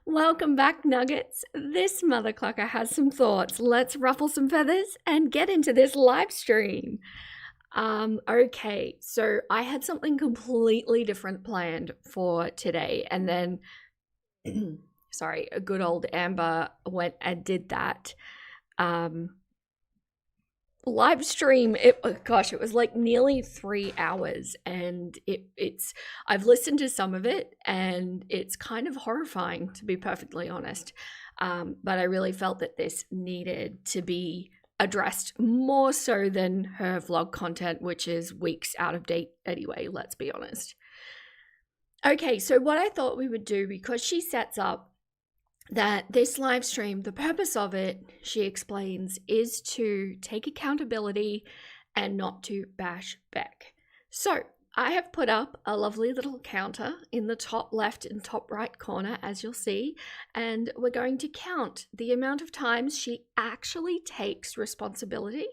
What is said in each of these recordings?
Welcome back, Nuggets. This mother clucker has some thoughts. Let's ruffle some feathers and get into this live stream. Okay, so I had something completely different planned for today, and then, sorry, a good old Amber went and did that. Live stream, it was like nearly 3 hours, and it's I've listened to some of it and it's kind of horrifying, to be perfectly honest. But I really felt that this needed to be addressed more so than her vlog content, which is weeks out of date anyway, let's be honest. Okay, so what I thought we would do, because she sets up that this live stream, the purpose of it, she explains, is to take accountability and not to bash back. So I have put up a lovely little counter in the top left and top right corner, as you'll see, and we're going to count the amount of times she actually takes responsibility,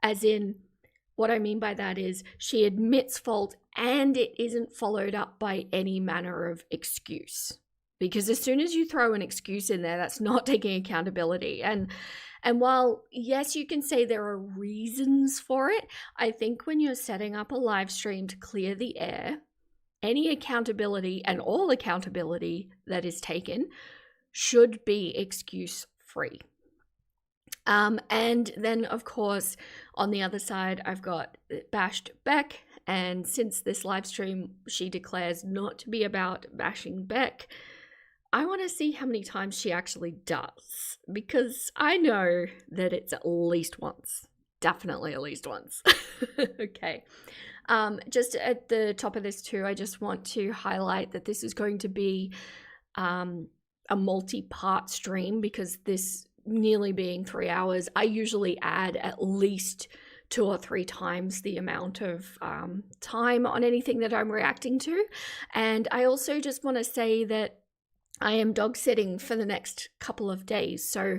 as in, what I mean by that is she admits fault and it isn't followed up by any manner of excuse. Because as soon as you throw an excuse in there, that's not taking accountability. And while, yes, you can say there are reasons for it, I think when you're setting up a live stream to clear the air, any accountability and all accountability that is taken should be excuse-free. And then, of course, on the other side, I've got bashed Beck. And since this live stream, she declares not to be about bashing Beck, I want to see how many times she actually does, because I know that it's at least once. Definitely at least once. Okay. Just at the top of this too, I just want to highlight that this is going to be a multi-part stream, because this nearly being 3 hours, I usually add at least 2 or 3 times the amount of time on anything that I'm reacting to. And I also just want to say that I am dog sitting for the next couple of days, so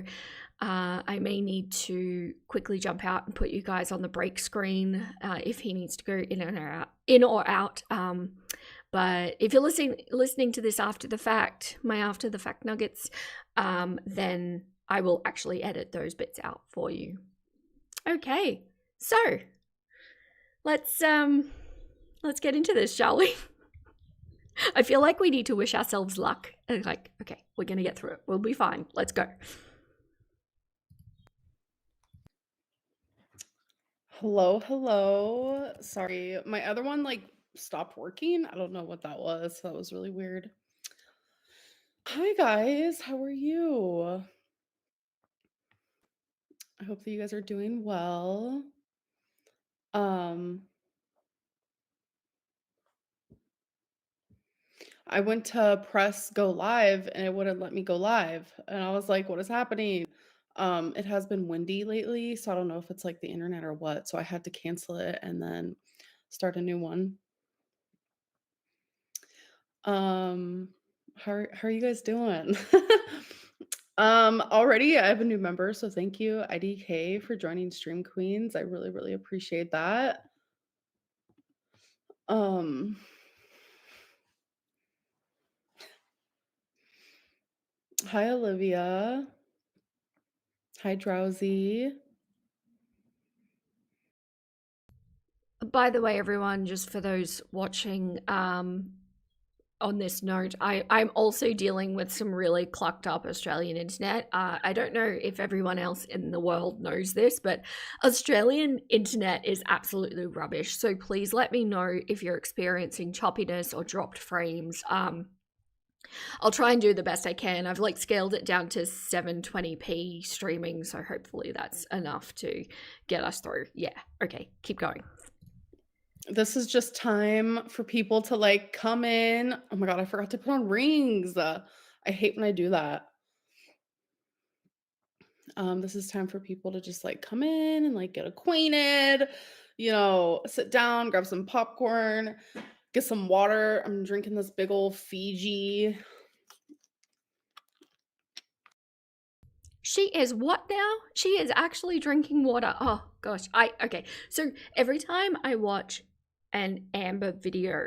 I may need to quickly jump out and put you guys on the break screen if he needs to go in or out. But if you're listening to this after the fact, my after the fact nuggets, then I will actually edit those bits out for you. Okay, so let's get into this, shall we? I feel like we need to wish ourselves luck. Like, okay, we're going to get through it. We'll be fine. Let's go. Hello. Sorry, my other one stopped working. I don't know what that was. That was really weird. Hi guys, how are you? I hope that you guys are doing well. I went to press go live and it wouldn't let me go live. And I was like, what is happening? It has been windy lately, so I don't know if it's like the internet or what. So I had to cancel it and then start a new one. How are you guys doing? Already I have a new member, so thank you, IDK, for joining Stream Queens. I really, really appreciate that. Hi, Olivia. Hi, Drowsy. By the way, everyone, just for those watching, on this note, I'm also dealing with some really clucked up Australian internet. I don't know if everyone else in the world knows this, but Australian internet is absolutely rubbish. So please let me know if you're experiencing choppiness or dropped frames. I'll try and do the best I can. I've scaled it down to 720p streaming, so hopefully that's enough to get us through. Yeah, okay, keep going. This is just time for people to come in. Oh my god, I forgot to put on rings. I hate when I do that. This is time for people to just come in and get acquainted, sit down, grab some popcorn, get some water. I'm drinking this big old Fiji. She is what now? She is actually drinking water. Oh gosh. Okay. So every time I watch an amber video,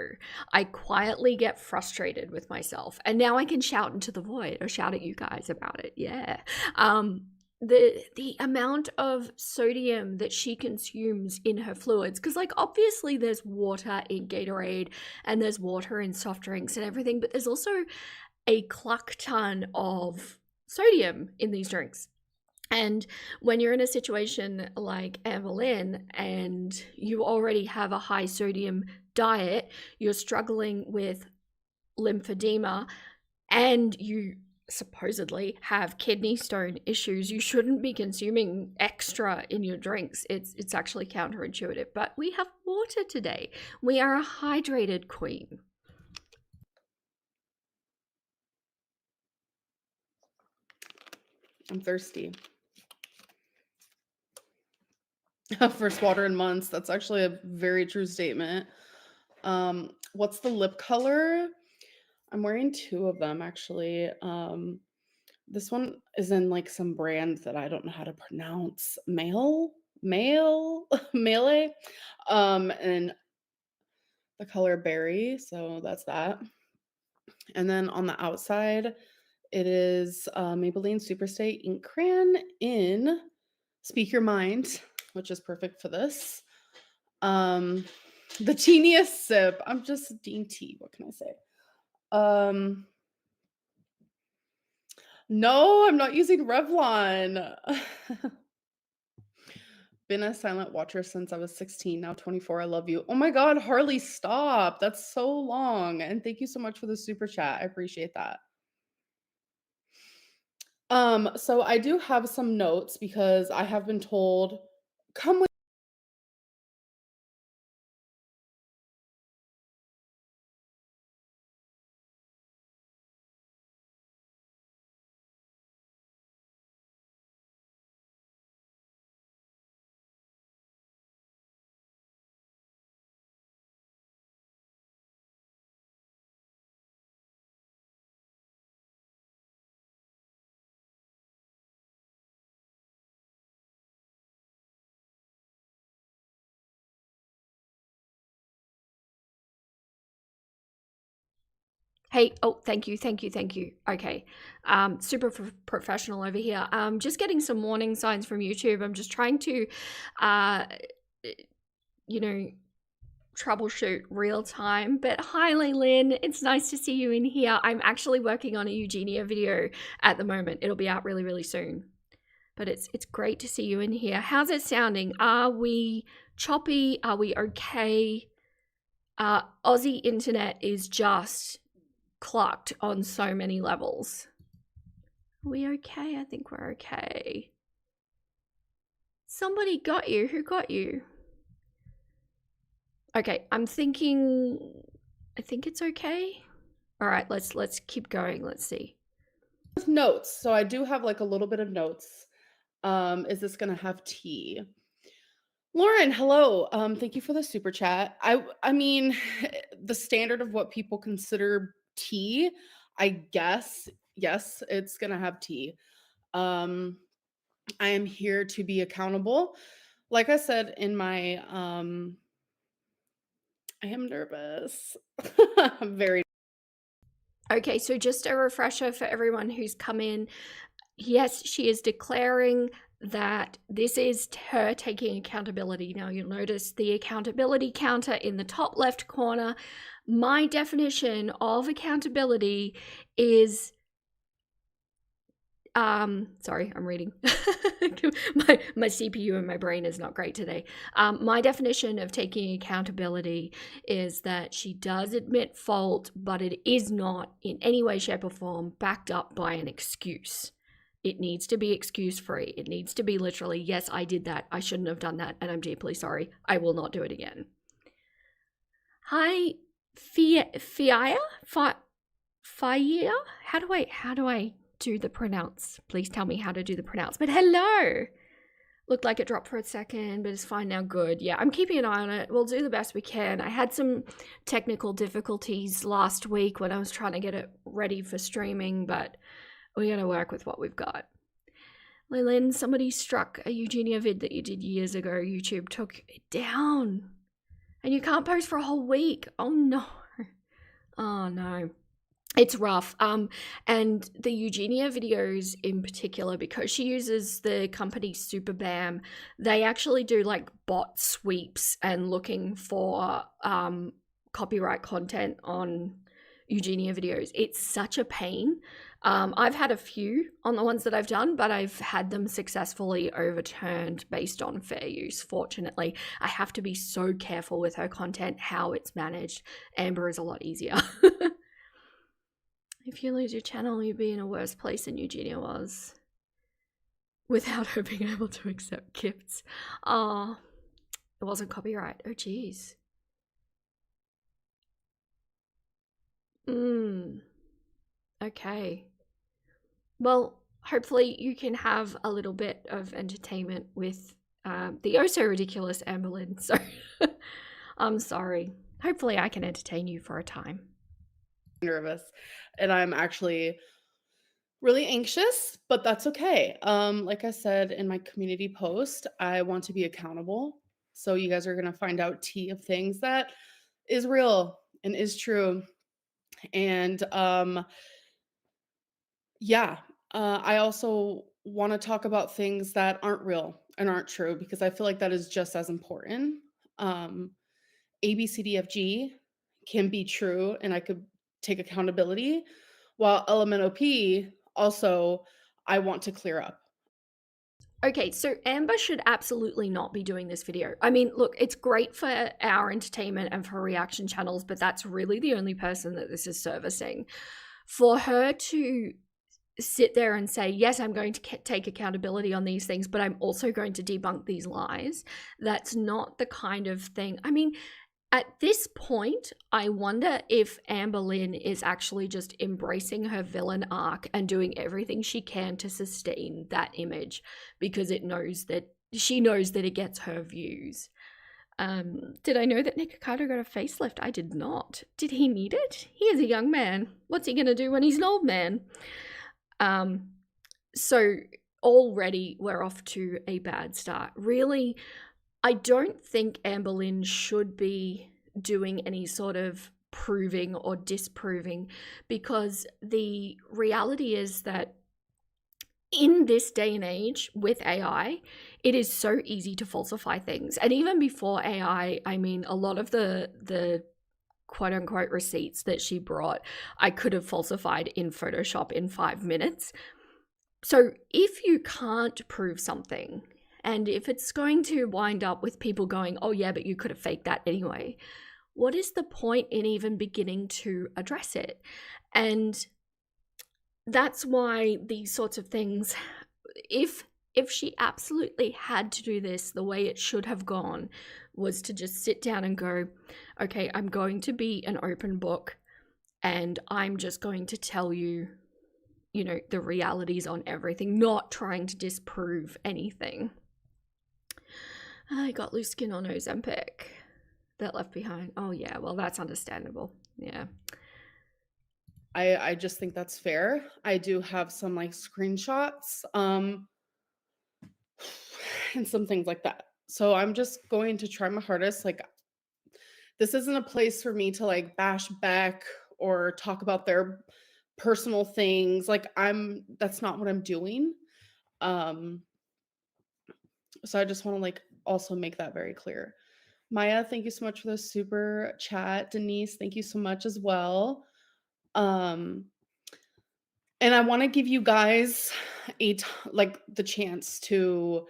I quietly get frustrated with myself. And now I can shout into the void or shout at you guys about it. Yeah. The amount of sodium that she consumes in her fluids, because like obviously there's water in Gatorade and there's water in soft drinks and everything, but there's also a cluck ton of sodium in these drinks. And when you're in a situation like Evelyn and you already have a high sodium diet, you're struggling with lymphedema, and you supposedly have kidney stone issues, you shouldn't be consuming extra in your drinks. It's actually counterintuitive. But we have water today. We are a hydrated queen. I'm thirsty. First water in months. That's actually a very true statement. What's the lip color? I'm wearing two of them actually. This one is in like some brand that I don't know how to pronounce. Male, melee. And the color berry. So that's that. And then on the outside, it is Maybelline Superstay Ink Crayon in Speak Your Mind, which is perfect for this. The teeniest sip. I'm just dainty. What can I say? No, I'm not using Revlon. Been a silent watcher since I was 16, now 24. I love you. Oh my God, Harley, stop. That's so long. And thank you so much for the super chat. I appreciate that. So I do have some notes because I have been told, come with. Hey, oh, thank you, thank you, thank you. Okay, super professional over here. Just getting some warning signs from YouTube. I'm just trying to, uh, you know, troubleshoot real time. But hi, Leylin, it's nice to see you in here. I'm actually working on a Eugenia video at the moment. It'll be out really, really soon. But it's great to see you in here. How's it sounding? Are we choppy? Are we okay? Aussie internet is just clucked on so many levels. Are we okay? I think we're okay. Somebody got you. Who got you? Okay, I think it's okay. All right, let's keep going. Let's see. Notes. So I do have like a little bit of notes. Is this gonna have tea? Lauren, hello. Thank you for the super chat. I mean, the standard of what people consider tea, I guess, yes, it's gonna have tea. I am here to be accountable. Like I said in my I am nervous. I'm very. Okay, so just a refresher for everyone who's come in. Yes, she is declaring that this is her taking accountability. Now, you'll notice the accountability counter in the top left corner. My definition of accountability is sorry, I'm reading. my CPU and my brain is not great today. My definition of taking accountability is that she does admit fault, but it is not in any way, shape, or form backed up by an excuse. It needs to be excuse free. It needs to be literally, yes, I did that. I shouldn't have done that, and I'm deeply sorry. I will not do it again. Hi, Fia? How do I do the pronounce? Please tell me how to do the pronounce. But hello. Looked like it dropped for a second, but it's fine now. Good. Yeah, I'm keeping an eye on it. We'll do the best we can. I had some technical difficulties last week when I was trying to get it ready for streaming, but we're going to work with what we've got. Leylin, somebody struck a Eugenia vid that you did years ago. YouTube took it down. And you can't post for a whole week. Oh no. Oh no. It's rough. And the Eugenia videos in particular, because she uses the company Superbam, they actually do like bot sweeps and looking for copyright content on Eugenia videos. It's such a pain. I've had a few on the ones that I've done, but I've had them successfully overturned based on fair use, fortunately. I have to be so careful with her content, how it's managed. Amber is a lot easier. If you lose your channel, you'd be in a worse place than Eugenia was. Without her being able to accept gifts. Oh, it wasn't copyright. Oh, jeez. Okay. Well, hopefully you can have a little bit of entertainment with the oh so ridiculous Amberlyn. So I'm sorry. Hopefully I can entertain you for a time. Nervous, and I'm actually really anxious, but that's okay. Like I said in my community post, I want to be accountable. So you guys are gonna find out tea of things that is real and is true. And yeah, I also want to talk about things that aren't real and aren't true because I feel like that is just as important. Um, ABCDFG can be true, and I could take accountability, while LMNOP also I want to clear up. Okay, so Amber should absolutely not be doing this video. I mean, look, it's great for our entertainment and for reaction channels, but that's really the only person that this is servicing. For her to sit there and say, yes, I'm going to take accountability on these things, but I'm also going to debunk these lies, that's not the kind of thing. I mean, at this point, I wonder if Amber Lynn is actually just embracing her villain arc and doing everything she can to sustain that image because she knows that it gets her views. Did I know that Nick Ocado got a facelift? I did not. Did he need it? He is a young man. What's he gonna do when he's an old man? So already we're off to a bad start. Really, I don't think Amber Lynn should be doing any sort of proving or disproving because the reality is that in this day and age with AI, it is so easy to falsify things. And even before AI, I mean, a lot of the quote unquote receipts that she brought, I could have falsified in Photoshop in 5 minutes. So if you can't prove something, and if it's going to wind up with people going, oh yeah, but you could have faked that anyway, what is the point in even beginning to address it? And that's why these sorts of things, if she absolutely had to do this, the way it should have gone was to just sit down and go, okay, I'm going to be an open book and I'm just going to tell you, the realities on everything, not trying to disprove anything. I got loose skin on Ozempic. That left behind. Oh yeah, well that's understandable. Yeah. I just think that's fair. I do have some like screenshots, and some things like that. So I'm just going to try my hardest. Like, this isn't a place for me to like bash back or talk about their personal things. Like, that's not what I'm doing. Um, so I just want to like also make that very clear. Maya, thank you so much for the super chat. Denise, thank you so much as well. Um, and I want to give you guys like the chance to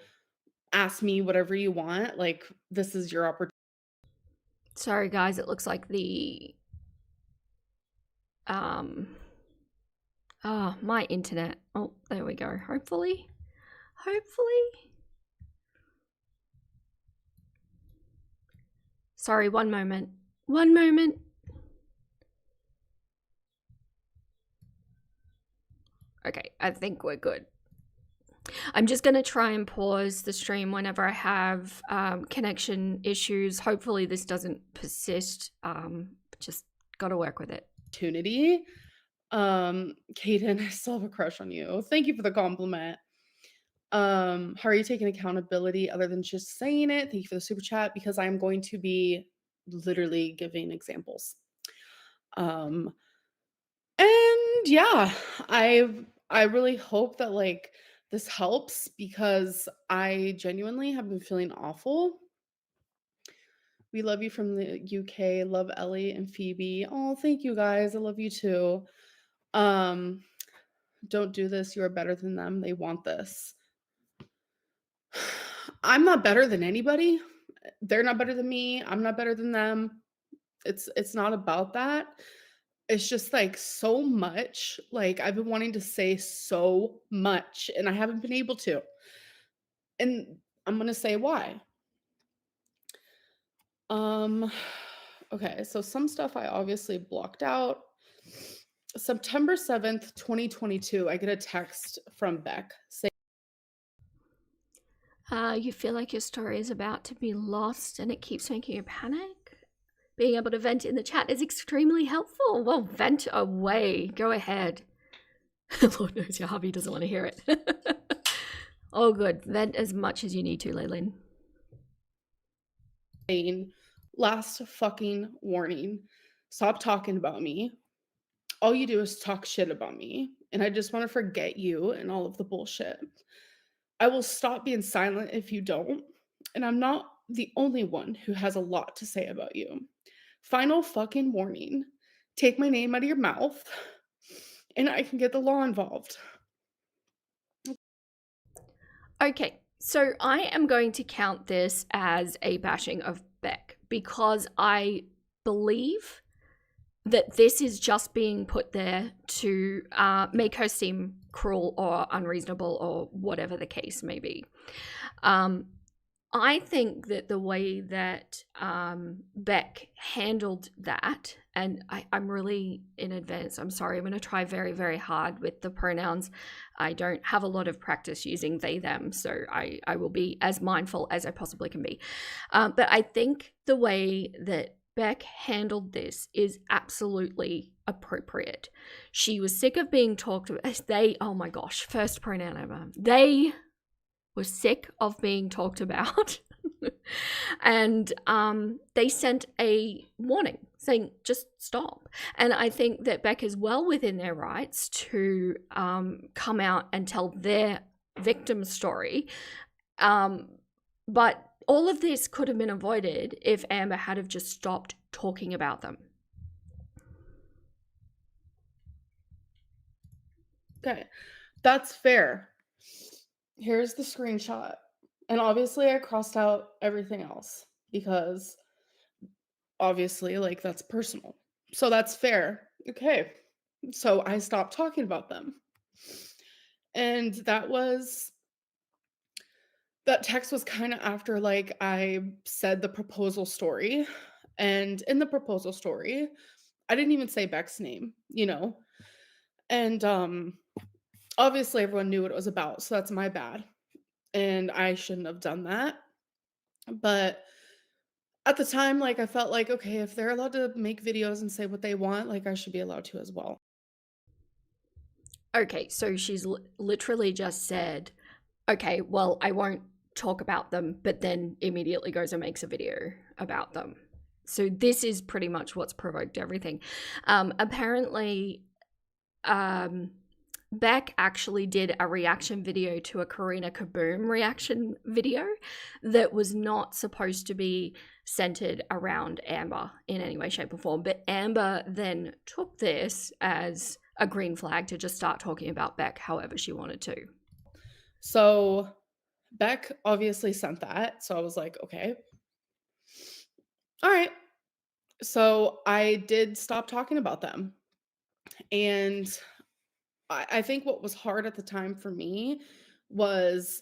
ask me whatever you want. Like, this is your opportunity. Sorry guys, it looks like the my internet. Oh, there we go. Hopefully. Sorry, one moment. Okay, I think we're good. I'm just going to try and pause the stream whenever I have connection issues. Hopefully this doesn't persist. Just got to work with it. Kaden, I still have a crush on you. Thank you for the compliment. How are you taking accountability other than just saying it? Thank you for the super chat, because I'm going to be literally giving examples. Um, and yeah, I really hope that like this helps because I genuinely have been feeling awful. We love you from the UK. Love Ellie and Phoebe. Oh, thank you guys. I love you too. Um, don't do this. You are better than them. They want this. I'm not better than anybody. They're not better than me. I'm not better than them. It's not about that. It's just like so much. Like I've been wanting to say so much and I haven't been able to. And I'm going to say why. Um okay, so some stuff I obviously blocked out. September 7th, 2022, I get a text from Beck saying You feel like your story is about to be lost and it keeps making you panic? Being able to vent in the chat is extremely helpful. Well, vent away. Go ahead. Lord knows your hubby doesn't want to hear it. Oh, good. Vent as much as you need to, Leylin. last fucking warning. Stop talking about me. All you do is talk shit about me, and I just want to forget you and all of the bullshit. I will stop being silent if you don't, and I'm not the only one who has a lot to say about you. Final fucking warning. Take my name out of your mouth, and I can get the law involved. Okay, so I am going to count this as a bashing of Beck because I believe that this is just being put there to make her seem cruel or unreasonable or whatever the case may be. I think that the way that Beck handled that, and I'm really in advance, I'm sorry, I'm going to try very, very hard with the pronouns. I don't have a lot of practice using they, them, so I will be as mindful as I possibly can be. But I think the way that Beck handled this is absolutely appropriate. She was sick of being talked about. They, oh my gosh, first pronoun ever. They were sick of being talked about. And they sent a warning saying, just stop. And I think that Beck is well within their rights to come out and tell their victim story. But all of this could have been avoided if Amber had have just stopped talking about them. Okay, that's fair. Here's the screenshot. And obviously, I crossed out everything else because obviously, like, that's personal. So that's fair. Okay. So I stopped talking about them. And that text was kind of after like I said the proposal story. And in the proposal story, I didn't even say Beck's name, you know? And obviously everyone knew what it was about, so that's my bad. And I shouldn't have done that. But at the time, like I felt like, okay, if they're allowed to make videos and say what they want, like I should be allowed to as well. Okay, so she's literally just said, okay, well, I won't talk about them, but then immediately goes and makes a video about them. So this is pretty much what's provoked everything. Apparently, Beck actually did a reaction video to a Karina Kaboom reaction video that was not supposed to be centered around Amber in any way, shape, or form. But Amber then took this as a green flag to just start talking about Beck however she wanted to. So Beck obviously sent that. So I was like, okay. All right. So I did stop talking about them. And I think what was hard at the time for me was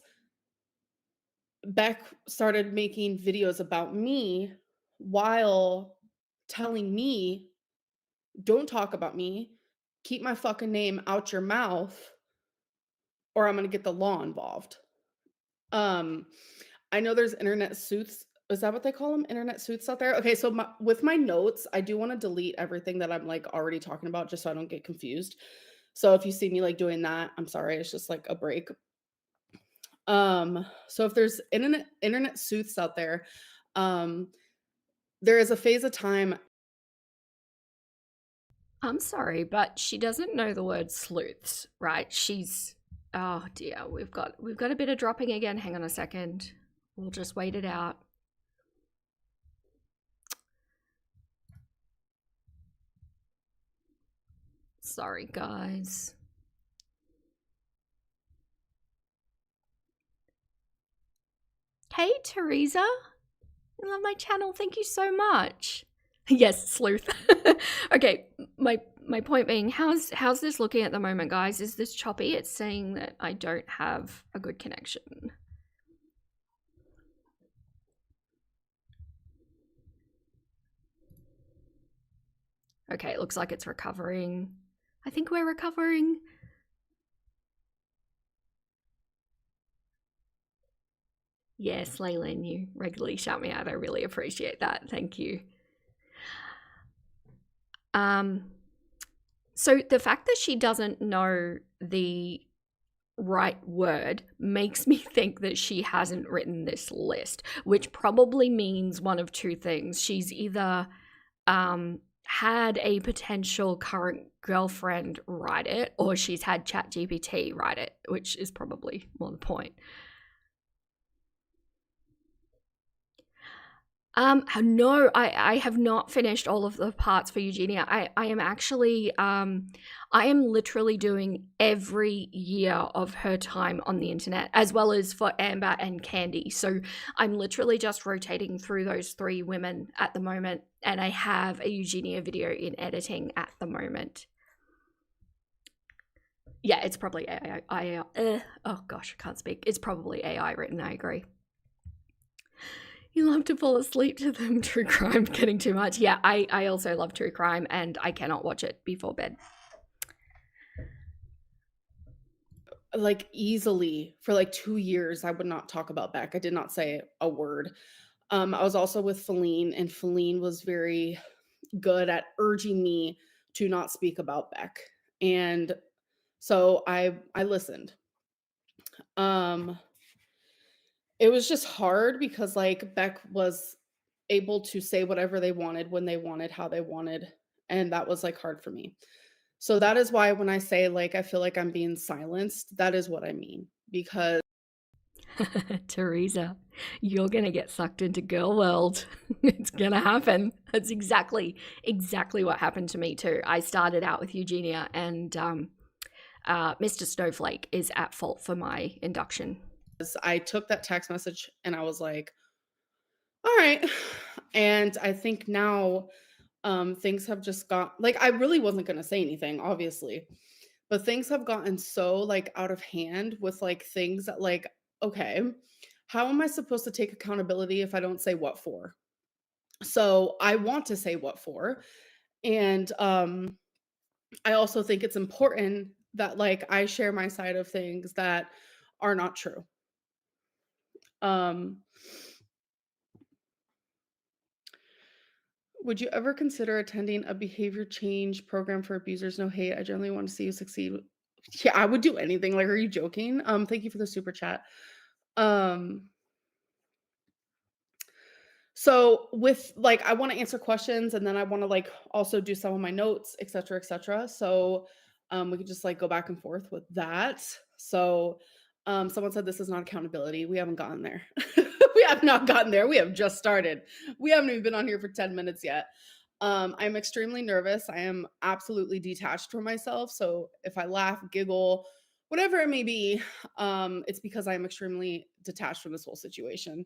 Beck started making videos about me while telling me, don't talk about me, keep my fucking name out your mouth, or I'm gonna get the law involved. Um, I know there's internet suits. Is that what they call them? Internet suits out there? Okay, so with my notes, I do want to delete everything that I'm like already talking about just so I don't get confused. So if you see me like doing that, I'm sorry, it's just like a break. So if there's internet suits out there, um, There is a phase of time. I'm sorry, but she doesn't know the word sleuths, right? She's oh dear, we've got a bit of dropping again. Hang on a second. We'll just wait it out. Sorry, guys. Hey, Teresa. I love my channel. Thank you so much. Yes, sleuth. Okay, my point being, how's this looking at the moment, guys? Is this choppy? It's saying that I don't have a good connection. Okay, it looks like it's recovering. I think we're recovering. Yes, Leyland, you regularly shout me out. I really appreciate that. Thank you. So the fact that she doesn't know the right word makes me think that she hasn't written this list, which probably means one of two things. She's either had a potential current girlfriend write it, or she's had ChatGPT write it, which is probably more the point. No, I have not finished all of the parts for Eugenia. I am actually, I am literally doing every year of her time on the internet, as well as for Amber and Candy. So I'm literally just rotating through those three women at the moment, and I have a Eugenia video in editing at the moment. Yeah, it's probably AI. Oh gosh, I can't speak. It's probably AI written, I agree. You love to fall asleep to them. True crime getting too much. Yeah, I also love true crime, and I cannot watch it before bed. Like, easily for like 2 years, I would not talk about Beck. I did not say a word. I was also with Feline, and Feline was very good at urging me to not speak about Beck. And so I listened. Um it was just hard because like Beck was able to say whatever they wanted when they wanted, how they wanted, and that was like hard for me. So that is why when I say like I feel like I'm being silenced, that is what I mean, because Teresa, you're gonna get sucked into girl world. It's gonna happen. That's exactly what happened to me too. I started out with Eugenia, and Mr. Snowflake is at fault for my induction. I took that text message and I was like, all right. And I think now things have just got like I really wasn't going to say anything obviously, but things have gotten so like out of hand with like things that like okay, how am I supposed to take accountability if I don't say what for? So I want to say what for, and I also think it's important that like I share my side of things that are not true. Um Would you ever consider attending a behavior change program for abusers? No hate. I generally want to see you succeed. Yeah, I would do anything. Like, are you joking? Thank you for the super chat. Um, so with like I want to answer questions and then I want to like also do some of my notes, et cetera, et cetera. So we could just like go back and forth with that. So someone said this is not accountability. We haven't gotten there. We have not gotten there. We have just started. We haven't even been on here for 10 minutes yet. I'm extremely nervous. I am absolutely detached from myself. So if I laugh, giggle, whatever it may be, it's because I'm extremely detached from this whole situation.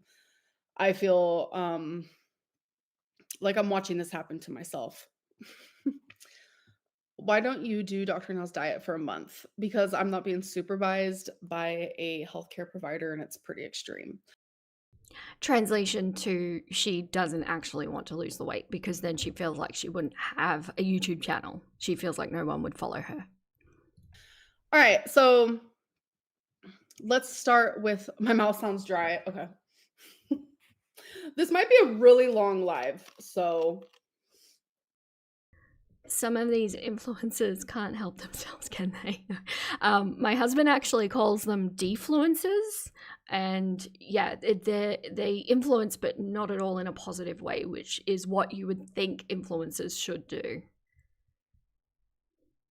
I feel like I'm watching this happen to myself. Why don't you do Dr. Nell's diet for a month? Because I'm not being supervised by a healthcare provider and it's pretty extreme. Translation to, she doesn't actually want to lose the weight because then she feels like she wouldn't have a YouTube channel. She feels like no one would follow her. All right, so let's start with my mouth sounds dry. Okay. This might be a really long live, so Some of these influencers can't help themselves, can they? My husband actually calls them defluencers, And yeah, they influence, but not at all in a positive way, which is what you would think influencers should do.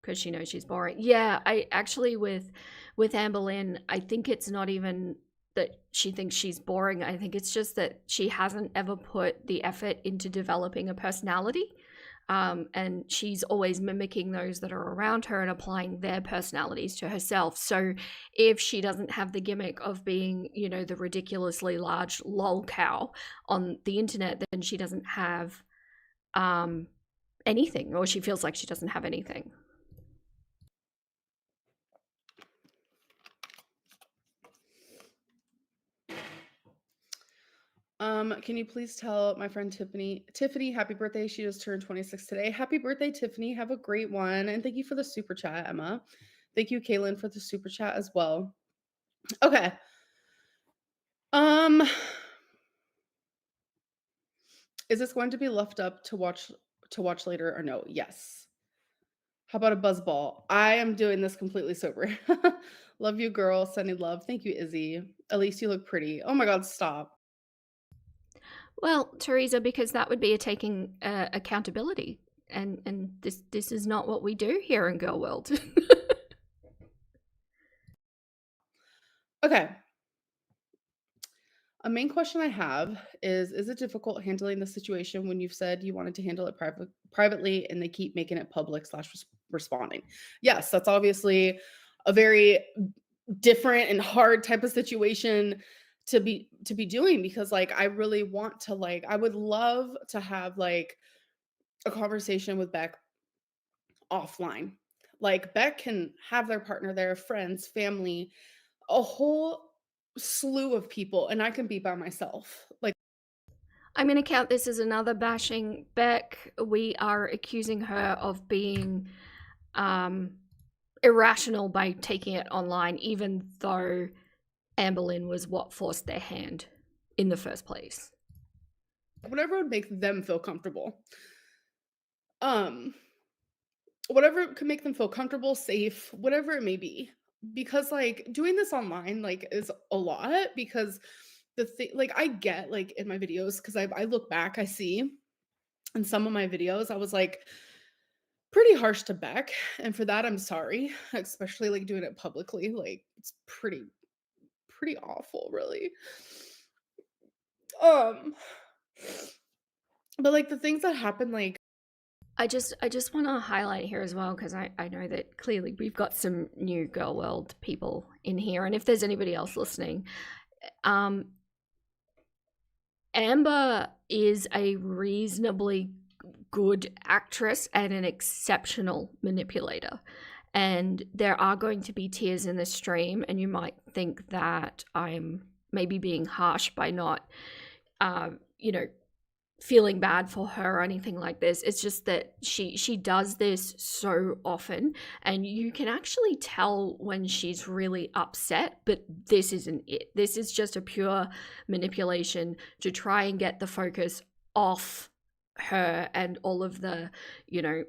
Because she knows she's boring. Yeah, I actually with Amber Lynn, I think it's not even that she thinks she's boring. I think it's just that she hasn't ever put the effort into developing a personality. And she's always mimicking those that are around her and applying their personalities to herself. So if she doesn't have the gimmick of being, you know, the ridiculously large lol cow on the internet, then she doesn't have anything, or she feels like she doesn't have anything. Can you please tell my friend Tiffany, happy birthday. She just turned 26 today. Happy birthday, Tiffany. Have a great one. And thank you for the super chat, Emma. Thank you, Kaylin, for the super chat as well. Okay. Um, is this going to be left up to watch later or no? Yes. How about a buzz ball? I am doing this completely sober. Love you, girl. Sending love. Thank you, Izzy. At least you look pretty. Oh my God, stop. Well, Teresa, because that would be a taking accountability, and this is not what we do here in Girl World. Okay. A main question I have is it difficult handling the situation when you've said you wanted to handle it privately and they keep making it public slash responding? Yes, that's obviously a very different and hard type of situation to be doing because like I really want to like I would love to have like a conversation with Beck offline. Like Beck can have their partner there, friends, family, a whole slew of people, and I can be by myself. Like I'm going to count this as another bashing Beck. We are accusing her of being irrational by taking it online, even though Amber Lynn was what forced their hand in the first place. whatever would make them feel comfortable. Um, whatever could make them feel comfortable, safe, whatever it may be. Because like doing this online like is a lot because the thing like I get like in my videos because I look back, I see in some of my videos, I was like pretty harsh to Beck. And for that, I'm sorry, especially like doing it publicly. Like it's pretty awful, really. Um, but like the things that happen, like I just want to highlight here as well, because I know that clearly we've got some new Girl World people in here, and if there's anybody else listening, um, Amber is a reasonably good actress and an exceptional manipulator. And there are going to be tears in the stream, and you might think that I'm maybe being harsh by not, you know, feeling bad for her or anything like this. It's just that she does this so often, and you can actually tell when she's really upset, but this isn't it. This is just a pure manipulation to try and get the focus off her and all of the, you know,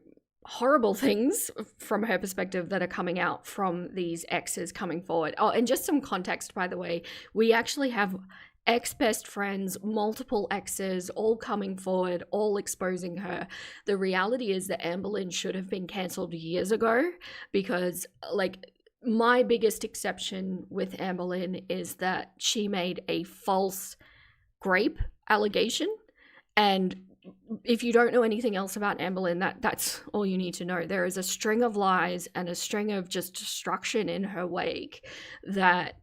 horrible things from her perspective that are coming out from these exes coming forward. Oh, and just some context, by the way, we actually have ex-best friends, multiple exes, all coming forward, all exposing her. The reality is that Amber Lynn should have been cancelled years ago because, like, my biggest exception with Amber Lynn is that she made a false grape allegation. And if you don't know anything else about Amber Lynn, that's all you need to know. There is a string of lies and a string of just destruction in her wake that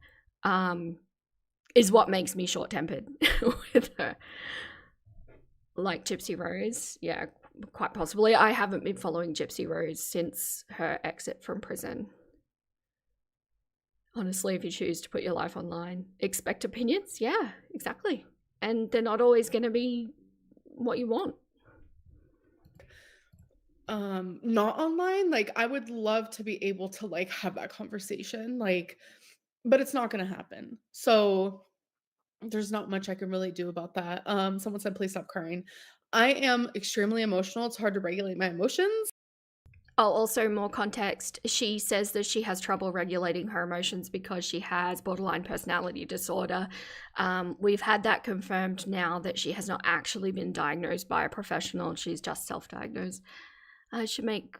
is what makes me short-tempered with her. Like Gypsy Rose, yeah, quite possibly. I haven't been following Gypsy Rose since her exit from prison. Honestly, if you choose to put your life online, expect opinions. Yeah, exactly. And they're not always going to be what you want. not online. Like I would love to be able to like have that conversation, like, but it's not gonna happen. So there's not much I can really do about that. Someone said, please stop crying. I am extremely emotional. It's hard to regulate my emotions. Oh, also more context. She says that she has trouble regulating her emotions because she has borderline personality disorder. We've had that confirmed now that she has not actually been diagnosed by a professional. She's just self-diagnosed. I should make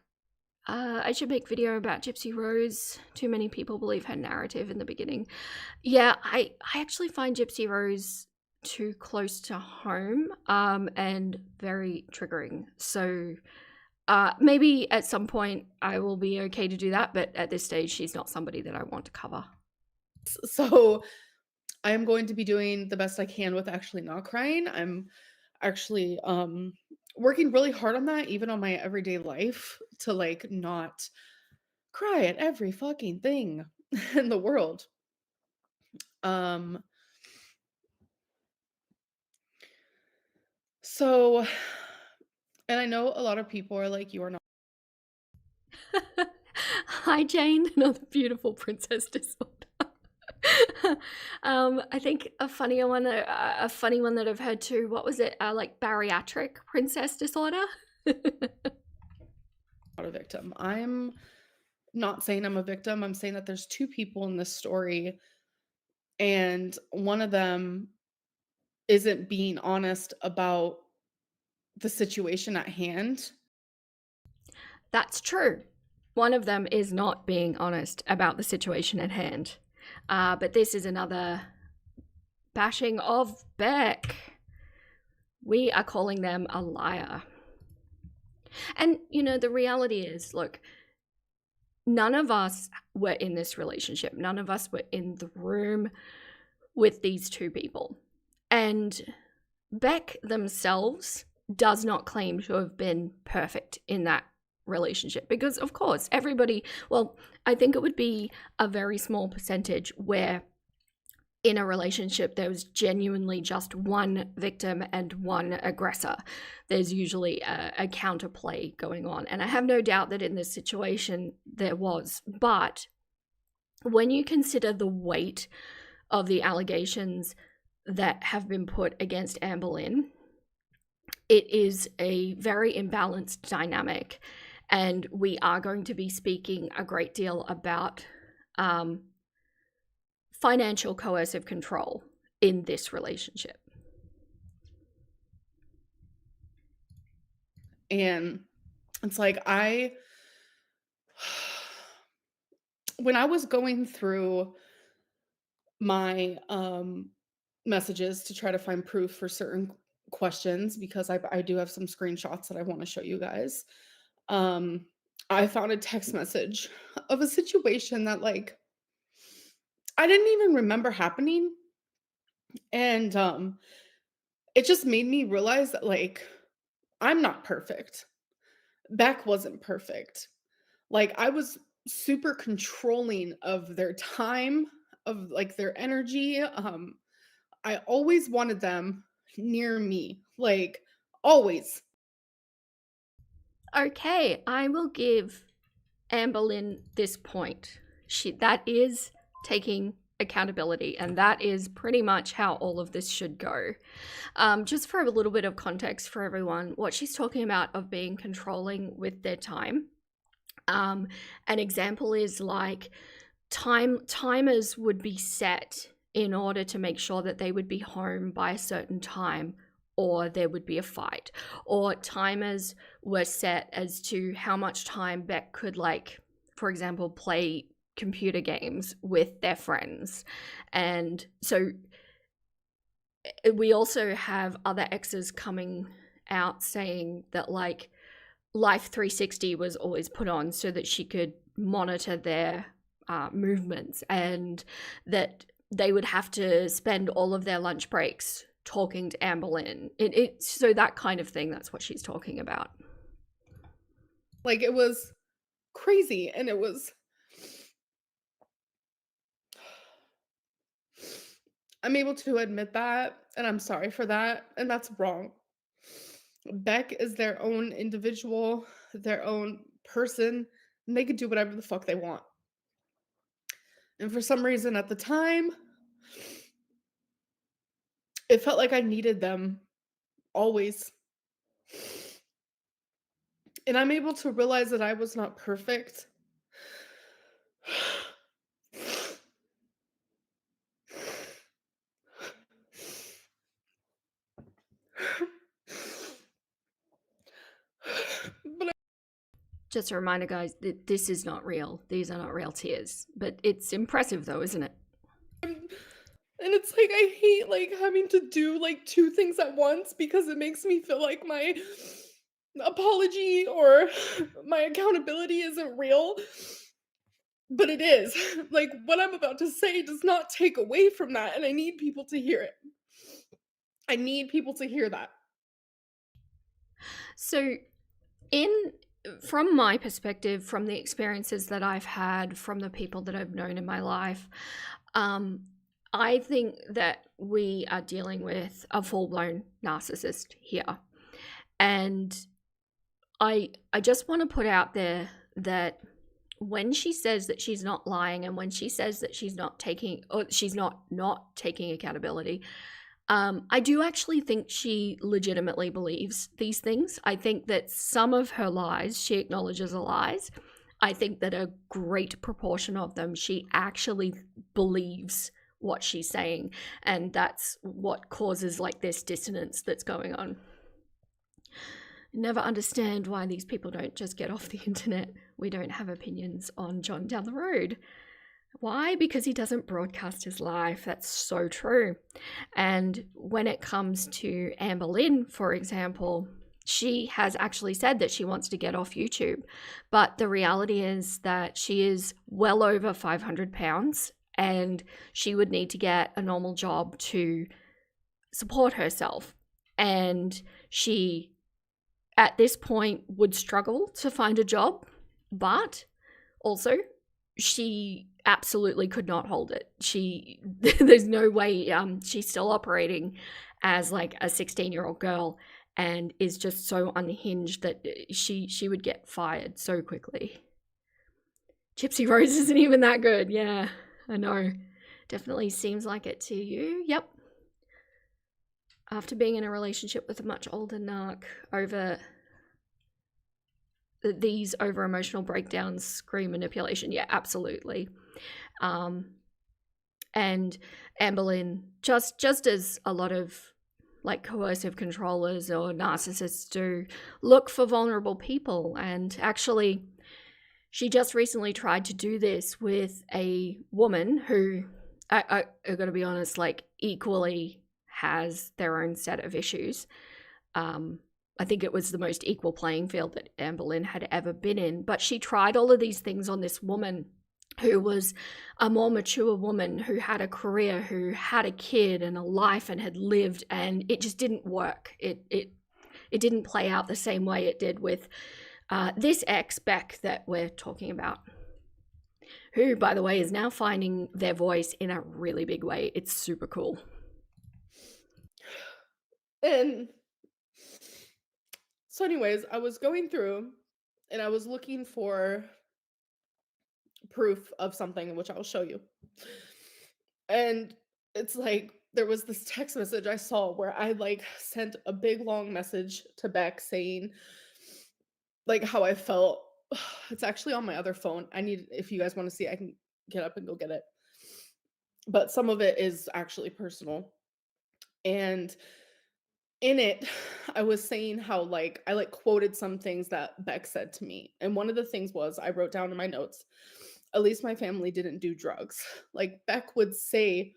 I should make video about Gypsy Rose. Too many people believe her narrative in the beginning. Yeah, I actually find Gypsy Rose too close to home, and very triggering. So maybe at some point I will be okay to do that, but at this stage, she's not somebody that I want to cover. So I am going to be doing the best I can with actually not crying. I'm actually working really hard on that, even on my everyday life, to like not cry at every fucking thing in the world. Um so and I know a lot of people are like, you are not. Hi, Jane, another beautiful princess disorder. I think a funny one that I've heard too. What was it? Like bariatric princess disorder. Not a victim. I'm not saying I'm a victim. I'm saying that there's two people in this story, and one of them isn't being honest about the situation at hand. That's true. One of them is not being honest about the situation at hand. But this is another bashing of Beck. We are calling them a liar. And, you know, the reality is, look, none of us were in this relationship. None of us were in the room with these two people. And Beck themselves does not claim to have been perfect in that relationship because, of course, everybody, well, I think it would be a very small percentage where in a relationship there was genuinely just one victim and one aggressor. There's usually a counterplay going on, and I have no doubt that in this situation there was. But when you consider the weight of the allegations that have been put against Amber Lynn, it is a very imbalanced dynamic, and we are going to be speaking a great deal about financial coercive control in this relationship. And it's like when I was going through my messages to try to find proof for certain questions, because I do have some screenshots that I want to show you guys. Um I found a text message of a situation that like I didn't even remember happening, and it just made me realize that like I'm not perfect. Beck wasn't perfect. Like, I was super controlling of their time, of, like, their energy. I always wanted them near me, like, always. Okay, I will give Amber Lynn this point. That is taking accountability, and that is pretty much how all of this should go. Just for a little bit of context for everyone, what she's talking about of being controlling with their time. An example is like timers would be set in order to make sure that they would be home by a certain time or there would be a fight, or timers were set as to how much time Beck could, like, for example, play computer games with their friends. And so we also have other exes coming out saying that, like, Life 360 was always put on so that she could monitor their movements, and that they would have to spend all of their lunch breaks talking to Amber Lynn. So that kind of thing, that's what she's talking about. Like, it was crazy, and I'm able to admit that, and I'm sorry for that, and that's wrong. Beck is their own individual, their own person, and they could do whatever the fuck they want. And for some reason at the time, it felt like I needed them always. and I'm able to realize that I was not perfect. But Just a reminder, guys, that this is not real. These are not real tears. But it's impressive, though, isn't it? and it's like I hate like having to do like two things at once because it makes me feel like my apology or my accountability isn't real. But it is. Like what I'm about to say does not take away from that, and I need people to hear it. I need people to hear that. So, in from my perspective, from the experiences that I've had, from the people that I've known in my life, um, I think that we are dealing with a full-blown narcissist here. And I just want to put out there that when she says that she's not lying, and when she says that she's not taking, or she's not taking accountability, I do actually think she legitimately believes these things. I think that some of her lies she acknowledges are lies. I think that a great proportion of them she actually believes what she's saying, and that's what causes like this dissonance that's going on. Never understand why these people don't just get off the internet. We don't have opinions on John down the road. Why? Because he doesn't broadcast his life. That's so true. And when it comes to Amber Lynn, for example, she has actually said that she wants to get off YouTube. But the reality is that she is well over 500 pounds and she would need to get a normal job to support herself. And she, at this point, would struggle to find a job, but also she absolutely could not hold it. There's no way, she's still operating as like a 16-year-old girl and is just so unhinged that she would get fired so quickly. Gypsy Rose isn't even that good. Yeah, I know. Definitely seems like it to you. Yep. After being in a relationship with a much older narc over these over emotional breakdowns, scream manipulation. Yeah, absolutely. And Amber Lynn, just as a lot of like coercive controllers or narcissists do, look for vulnerable people. And actually, she just recently tried to do this with a woman who, I gotta be honest, like equally has their own set of issues. I think it was the most equal playing field that Amber Lynn had ever been in. But she tried all of these things on this woman who was a more mature woman, who had a career, who had a kid and a life and had lived, and it just didn't work. It didn't play out the same way it did with this ex, Beck, that we're talking about, who, by the way, is now finding their voice in a really big way. It's super cool. And so anyways, I was going through and I was looking for proof of something, which I'll show you. And it's like there was this text message I saw where I like sent a big long message to Beck saying like how I felt. It's actually on my other phone. I need, if you guys want to see, I can get up and go get it. But some of it is actually personal. And in it, I was saying how like I like quoted some things that Beck said to me. And one of the things was I wrote down in my notes, at least my family didn't do drugs. Like Beck would say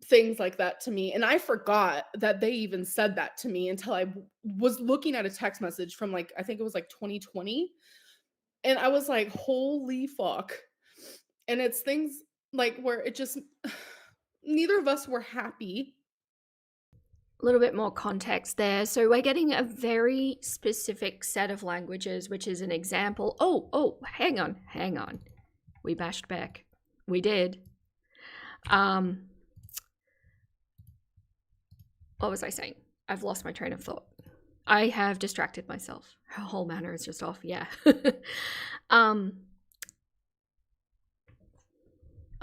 things like that to me, and I forgot that they even said that to me until I was looking at a text message from like I think it was like 2020, and I was like, "Holy fuck." And it's things like where it just neither of us were happy. A little bit more context there. So we're getting a very specific set of languages, which is an example. Oh, hang on. We bashed Beck. We did. What was I saying? I've lost my train of thought. I have distracted myself. Her whole manner is just off. Yeah. I'm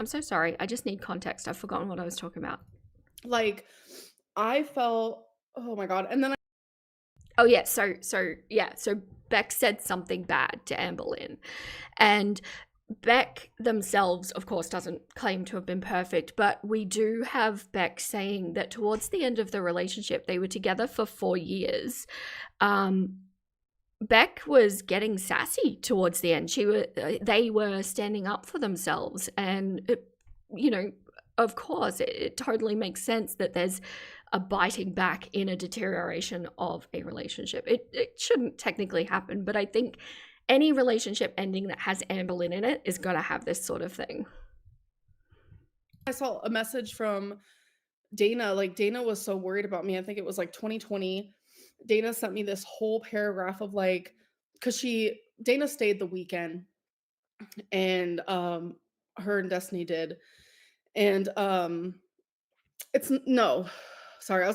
so sorry. I just need context. I've forgotten what I was talking about. Like I felt, oh my god, and then Oh yeah, so Beck said something bad to Anne Boleyn. And Beck themselves, of course, doesn't claim to have been perfect, but we do have Beck saying that towards the end of the relationship, they were together for 4 years. Beck was getting sassy towards the end. They were standing up for themselves, and of course, it totally makes sense that there's a biting back in a deterioration of a relationship. It shouldn't technically happen, but I think any relationship ending that has Anne Boleyn in it is going to have this sort of thing. I saw a message from Dana. Like, Dana was so worried about me. I think it was like 2020. Dana sent me this whole paragraph of like, because Dana stayed the weekend, and her and Destiny did. And it's no, sorry,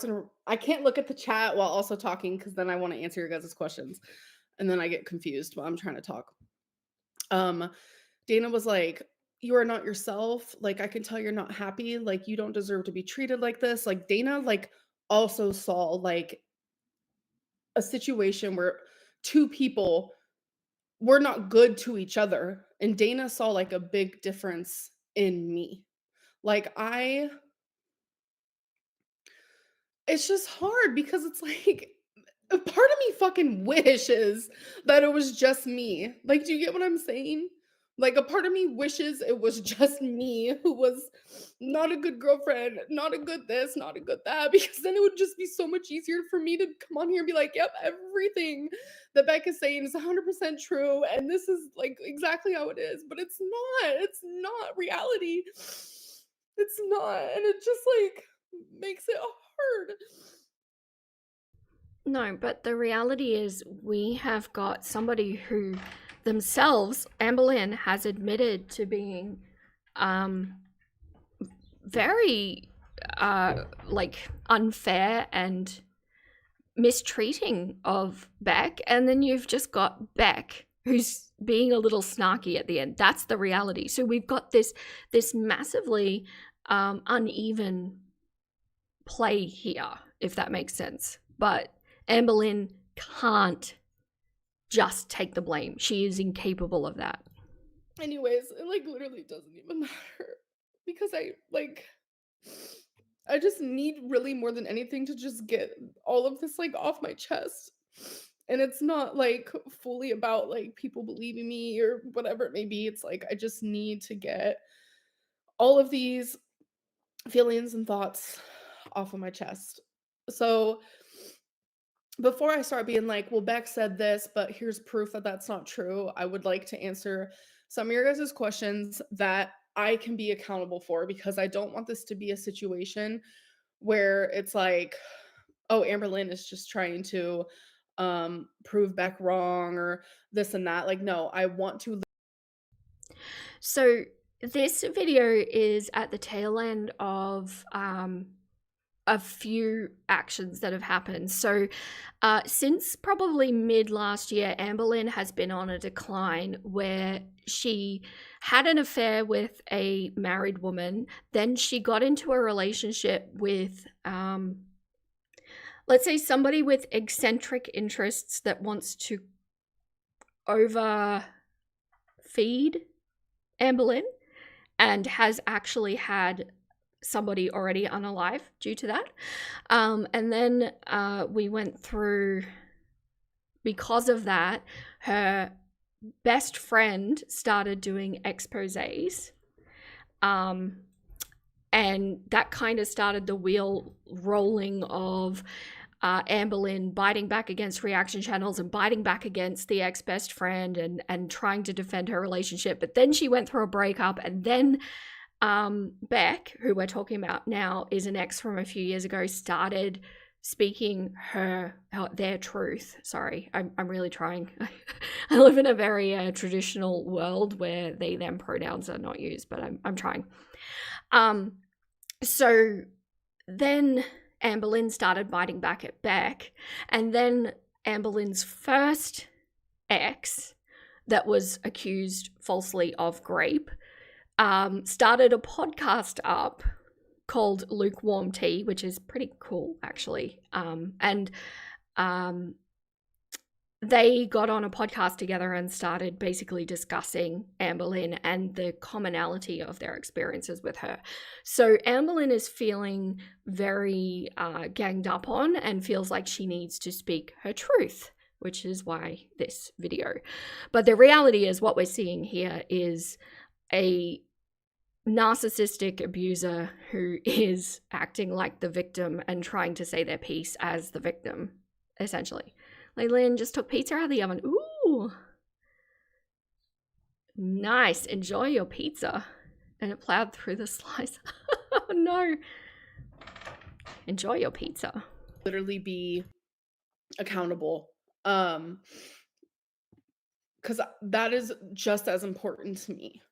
I can't look at the chat while also talking, because then I want to answer your guys' questions. And then I get confused while I'm trying to talk. Dana was like, you are not yourself. Like, I can tell you're not happy. Like, you don't deserve to be treated like this. Like, Dana, like, also saw like a situation where two people were not good to each other. And Dana saw like a big difference in me. Like, it's just hard because it's like, a part of me fucking wishes that it was just me. Like, do you get what I'm saying? Like, a part of me wishes it was just me who was not a good girlfriend, not a good this, not a good that, because then it would just be so much easier for me to come on here and be like, yep, everything that Beck is saying is 100% true, and this is like exactly how it is. But it's not reality. It's not. And it just like makes it hard. No, but the reality is we have got somebody who themselves, Anne Boleyn, has admitted to being very like unfair and mistreating of Beck, and then you've just got Beck who's being a little snarky at the end. That's the reality. So we've got this massively uneven play here, if that makes sense. But Anne Boleyn can't just take the blame. She is incapable of that. Anyways, it like literally doesn't even matter, because I just need really more than anything to just get all of this like off my chest. And it's not like fully about like people believing me or whatever it may be. It's like I just need to get all of these feelings and thoughts off of my chest. So before I start being like, well, Beck said this, but here's proof that that's not true, I would like to answer some of your guys' questions that I can be accountable for, because I don't want this to be a situation where it's like, oh, Amberlynn is just trying to prove Beck wrong or this and that. Like, no, I want to. So this video is at the tail end of a few actions that have happened. So since probably mid last year, Anne Boleyn has been on a decline where she had an affair with a married woman. Then she got into a relationship with, let's say, somebody with eccentric interests that wants to overfeed Anne Boleyn, and has actually had somebody already unalive due to that. And then we went through, because of that, her best friend started doing exposés. And that kind of started the wheel rolling of Anne Boleyn biting back against reaction channels and biting back against the ex-best friend and trying to defend her relationship. But then she went through a breakup, and then Beck, who we're talking about now, is an ex from a few years ago, started speaking their truth. Sorry, I'm really trying. I live in a very traditional world where they them pronouns are not used, but I'm trying. So then Anne Boleyn started biting back at Beck, and then Anne Boleyn's first ex that was accused falsely of rape started a podcast up called Lukewarm Tea, which is pretty cool, actually. And they got on a podcast together and started basically discussing Amberlynn and the commonality of their experiences with her. So Amberlynn is feeling very ganged up on and feels like she needs to speak her truth, which is why this video. But the reality is what we're seeing here is a narcissistic abuser who is acting like the victim and trying to say their piece as the victim, essentially. Leyland just took pizza out of the oven. Ooh. Nice. Enjoy your pizza. And it plowed through the slice. Oh, no. Enjoy your pizza. Literally be accountable. Because that is just as important to me.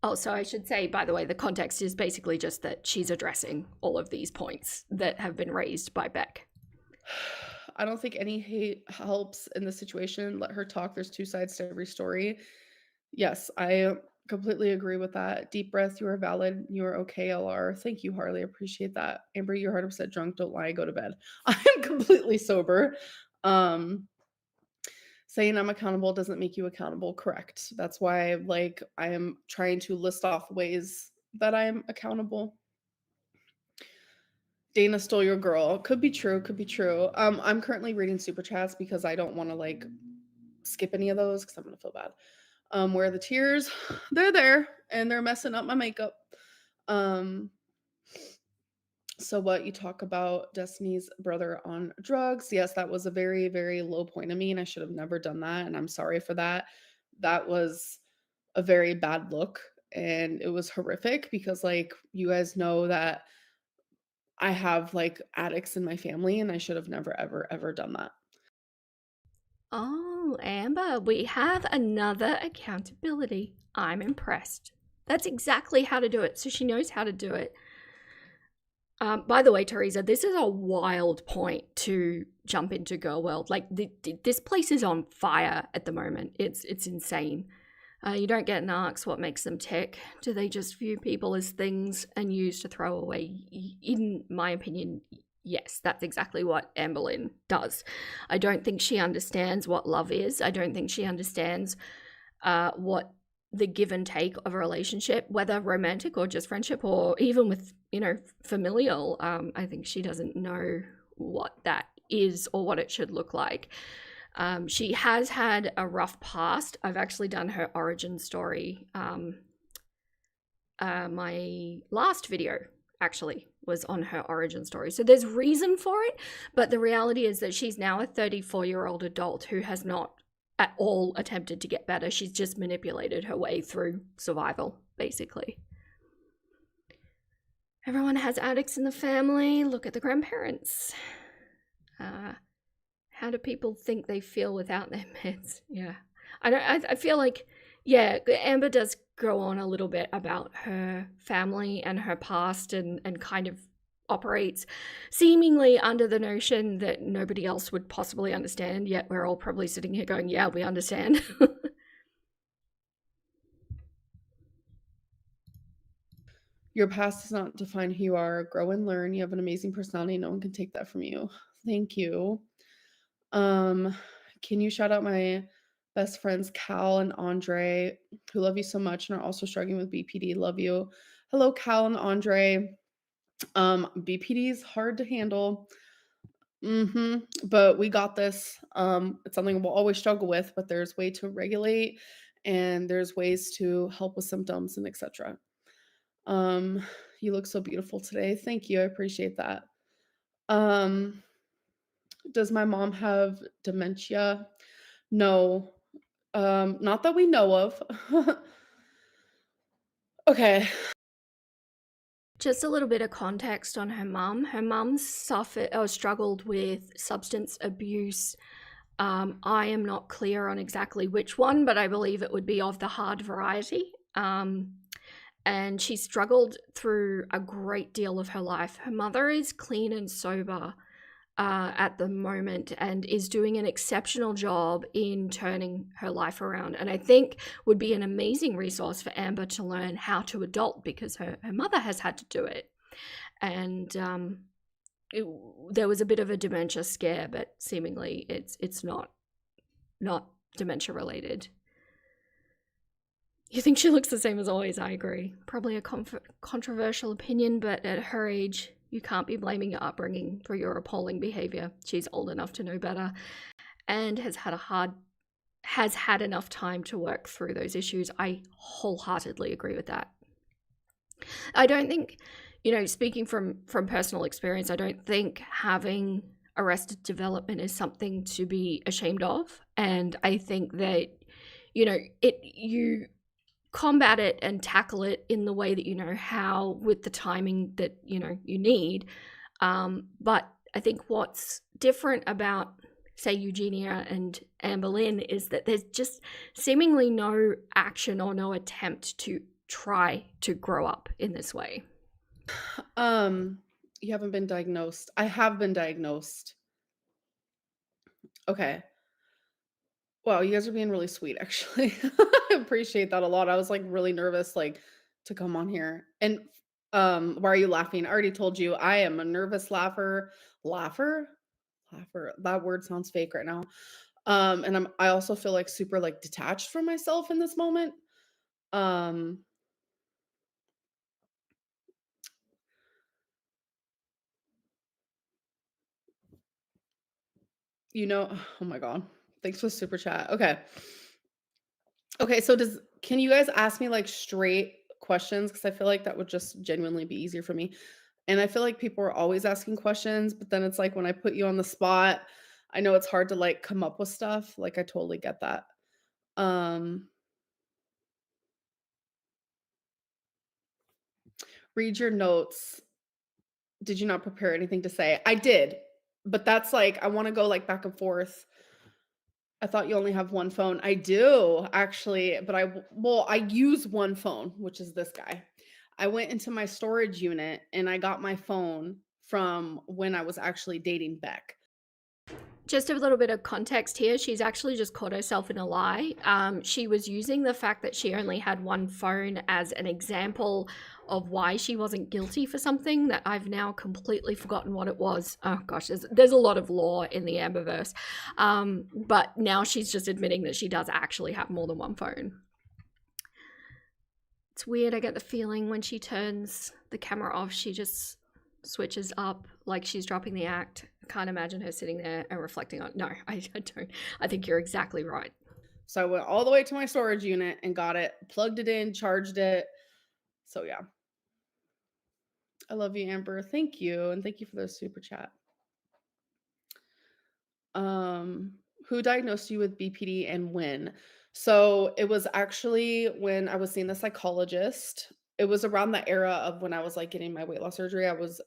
Oh, so I should say, by the way, the context is basically just that she's addressing all of these points that have been raised by Beck. I don't think any hate helps in this situation. Let her talk. There's two sides to every story. Yes, I completely agree with that. Deep breath. You are valid. You are okay, ALR. Thank you, Harley. Appreciate that. Amber, you're 100% drunk. Don't lie. Go to bed. I am completely sober. Saying I'm accountable doesn't make you accountable. Correct. That's why, like, I am trying to list off ways that I am accountable. Dana stole your girl. Could be true. Could be true. I'm currently reading super chats because I don't want to like skip any of those because I'm gonna feel bad. Where are the tears? They're there and they're messing up my makeup. So what you talk about Destiny's brother on drugs? Yes, that was a very, very low point of me, and I should have never done that. And I'm sorry for that. That was a very bad look, and it was horrific because, like, you guys know that I have like addicts in my family, and I should have never, ever, ever done that. Oh, Amber, we have another accountability. I'm impressed. That's exactly how to do it. So she knows how to do it. By the way, Teresa, this is a wild point to jump into Girl World. Like, this place is on fire at the moment. It's insane. You don't get narcs. What makes them tick? Do they just view people as things and use to throw away? In my opinion, yes, that's exactly what Amberlynn does. I don't think she understands what love is. I don't think she understands what the give and take of a relationship, whether romantic or just friendship or even with, familial. I think she doesn't know what that is or what it should look like. She has had a rough past. I've actually done her origin story. My last video actually was on her origin story. So there's reason for it, but the reality is that she's now a 34-year-old adult who has not at all attempted to get better. She's just manipulated her way through survival, basically. Everyone has addicts in the family. Look at the grandparents. How do people think they feel without their meds? Yeah. I feel like, yeah, Amber does go on a little bit about her family and her past and kind of operates seemingly under the notion that nobody else would possibly understand, yet we're all probably sitting here going, yeah, we understand. Your past does not define who you are. Grow and learn. You have an amazing personality. No one can take that from you. Thank you. Can you shout out my best friends Cal and Andre, who love you so much and are also struggling with BPD? Love you. Hello, Cal and Andre. BPD is hard to handle. But we got this. It's something we'll always struggle with, but there's way to regulate and there's ways to help with symptoms and etc. You look so beautiful today. Thank you. I appreciate that. Does my mom have dementia? No. Not that we know of. Okay. Just a little bit of context on her mum. Her mum suffered or struggled with substance abuse. I am not clear on exactly which one, but I believe it would be of the hard variety. And she struggled through a great deal of her life. Her mother is clean and sober at the moment and is doing an exceptional job in turning her life around, and I think would be an amazing resource for Amber to learn how to adult because her mother has had to do it. And there was a bit of a dementia scare, but seemingly it's not dementia related. You think she looks the same as always? I agree. Probably a controversial opinion, but at her age, you can't be blaming your upbringing for your appalling behavior. She's old enough to know better and has had enough time to work through those issues. I wholeheartedly agree with that. I don't think, speaking from personal experience, I don't think having arrested development is something to be ashamed of. And I think that, you combat it and tackle it in the way that you know how, with the timing that you need. But I think what's different about, say, Eugenia and Amber Lynn is that there's just seemingly no action or no attempt to try to grow up in this way. You haven't been diagnosed. I have been diagnosed. Okay. Wow, you guys are being really sweet, actually. I appreciate that a lot. I was like really nervous, like to come on here. And why are you laughing? I already told you I am a nervous laugher. Laugher? Laugher. That word sounds fake right now. And I also feel like super like detached from myself in this moment. Um, oh my God. Thanks for the super chat. Okay. Okay, so can you guys ask me like straight questions? Because I feel like that would just genuinely be easier for me. And I feel like people are always asking questions, but then it's like when I put you on the spot, I know it's hard to like come up with stuff. Like I totally get that. Um Read your notes. Did you not prepare anything to say? I did, but that's like I want to go like back and forth. I thought you only have one phone. I do actually, but I use one phone, which is this guy. I went into my storage unit and I got my phone from when I was actually dating Beck. Just a little bit of context here. She's actually just caught herself in a lie. She was using the fact that she only had one phone as an example of why she wasn't guilty for something that I've now completely forgotten what it was. Oh gosh, there's a lot of lore in the Amberverse. But now she's just admitting that she does actually have more than one phone. It's weird. I get the feeling when she turns the camera off, she just switches up like she's dropping the act. I can't imagine her sitting there and reflecting on. No, I don't. I think you're exactly right. So I went all the way to my storage unit and got it, plugged it in, charged it. So yeah. I love you, Amber. Thank you. And thank you for the super chat. Who diagnosed you with BPD and when? So it was actually when I was seeing the psychologist. It was around the era of when I was like getting my weight loss surgery. I was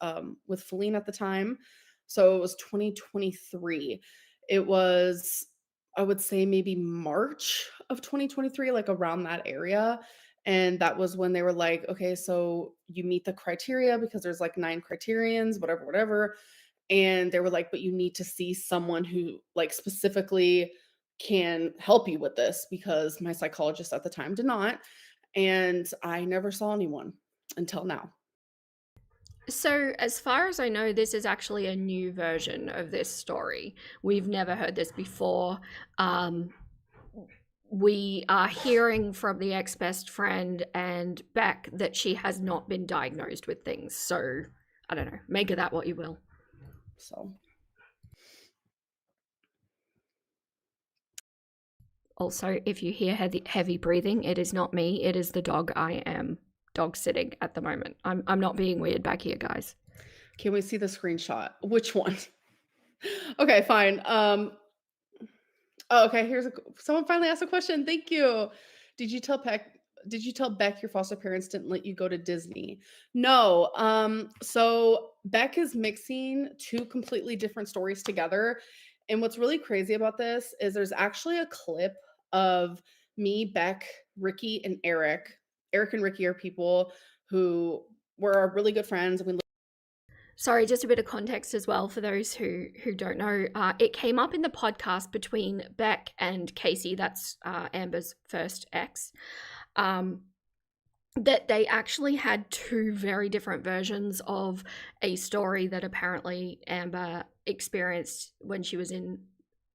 with Feline at the time. So it was 2023. It was, I would say maybe March of 2023, like around that area. And that was when they were like, okay, so you meet the criteria because there's like 9 criterions, whatever, whatever. And they were like, but you need to see someone who like specifically can help you with this because my psychologist at the time did not. And I never saw anyone until now. So, as far as I know, this is actually a new version of this story. We've never heard this before. We are hearing from the ex-best friend and Beck that she has not been diagnosed with things. So, I don't know. Make of that what you will. So also, if you hear heavy breathing, it is not me. It is the dog. I am dog sitting at the moment. I'm not being weird back here, guys. can we see the screenshot? Which one? Okay, fine. Oh, okay, someone finally asked a question. Thank you. Did you tell Beck your foster parents didn't let you go to Disney? No. So Beck is mixing 2 completely different stories together. And what's really crazy about this is there's actually a clip of me, Beck, Ricky, and Eric. Eric and Ricky are people who were really good friends. Sorry, just a bit of context as well for those who don't know. It came up in the podcast between Beck and Casey. That's Amber's first ex. that they actually had two very different versions of a story that apparently Amber experienced when she was in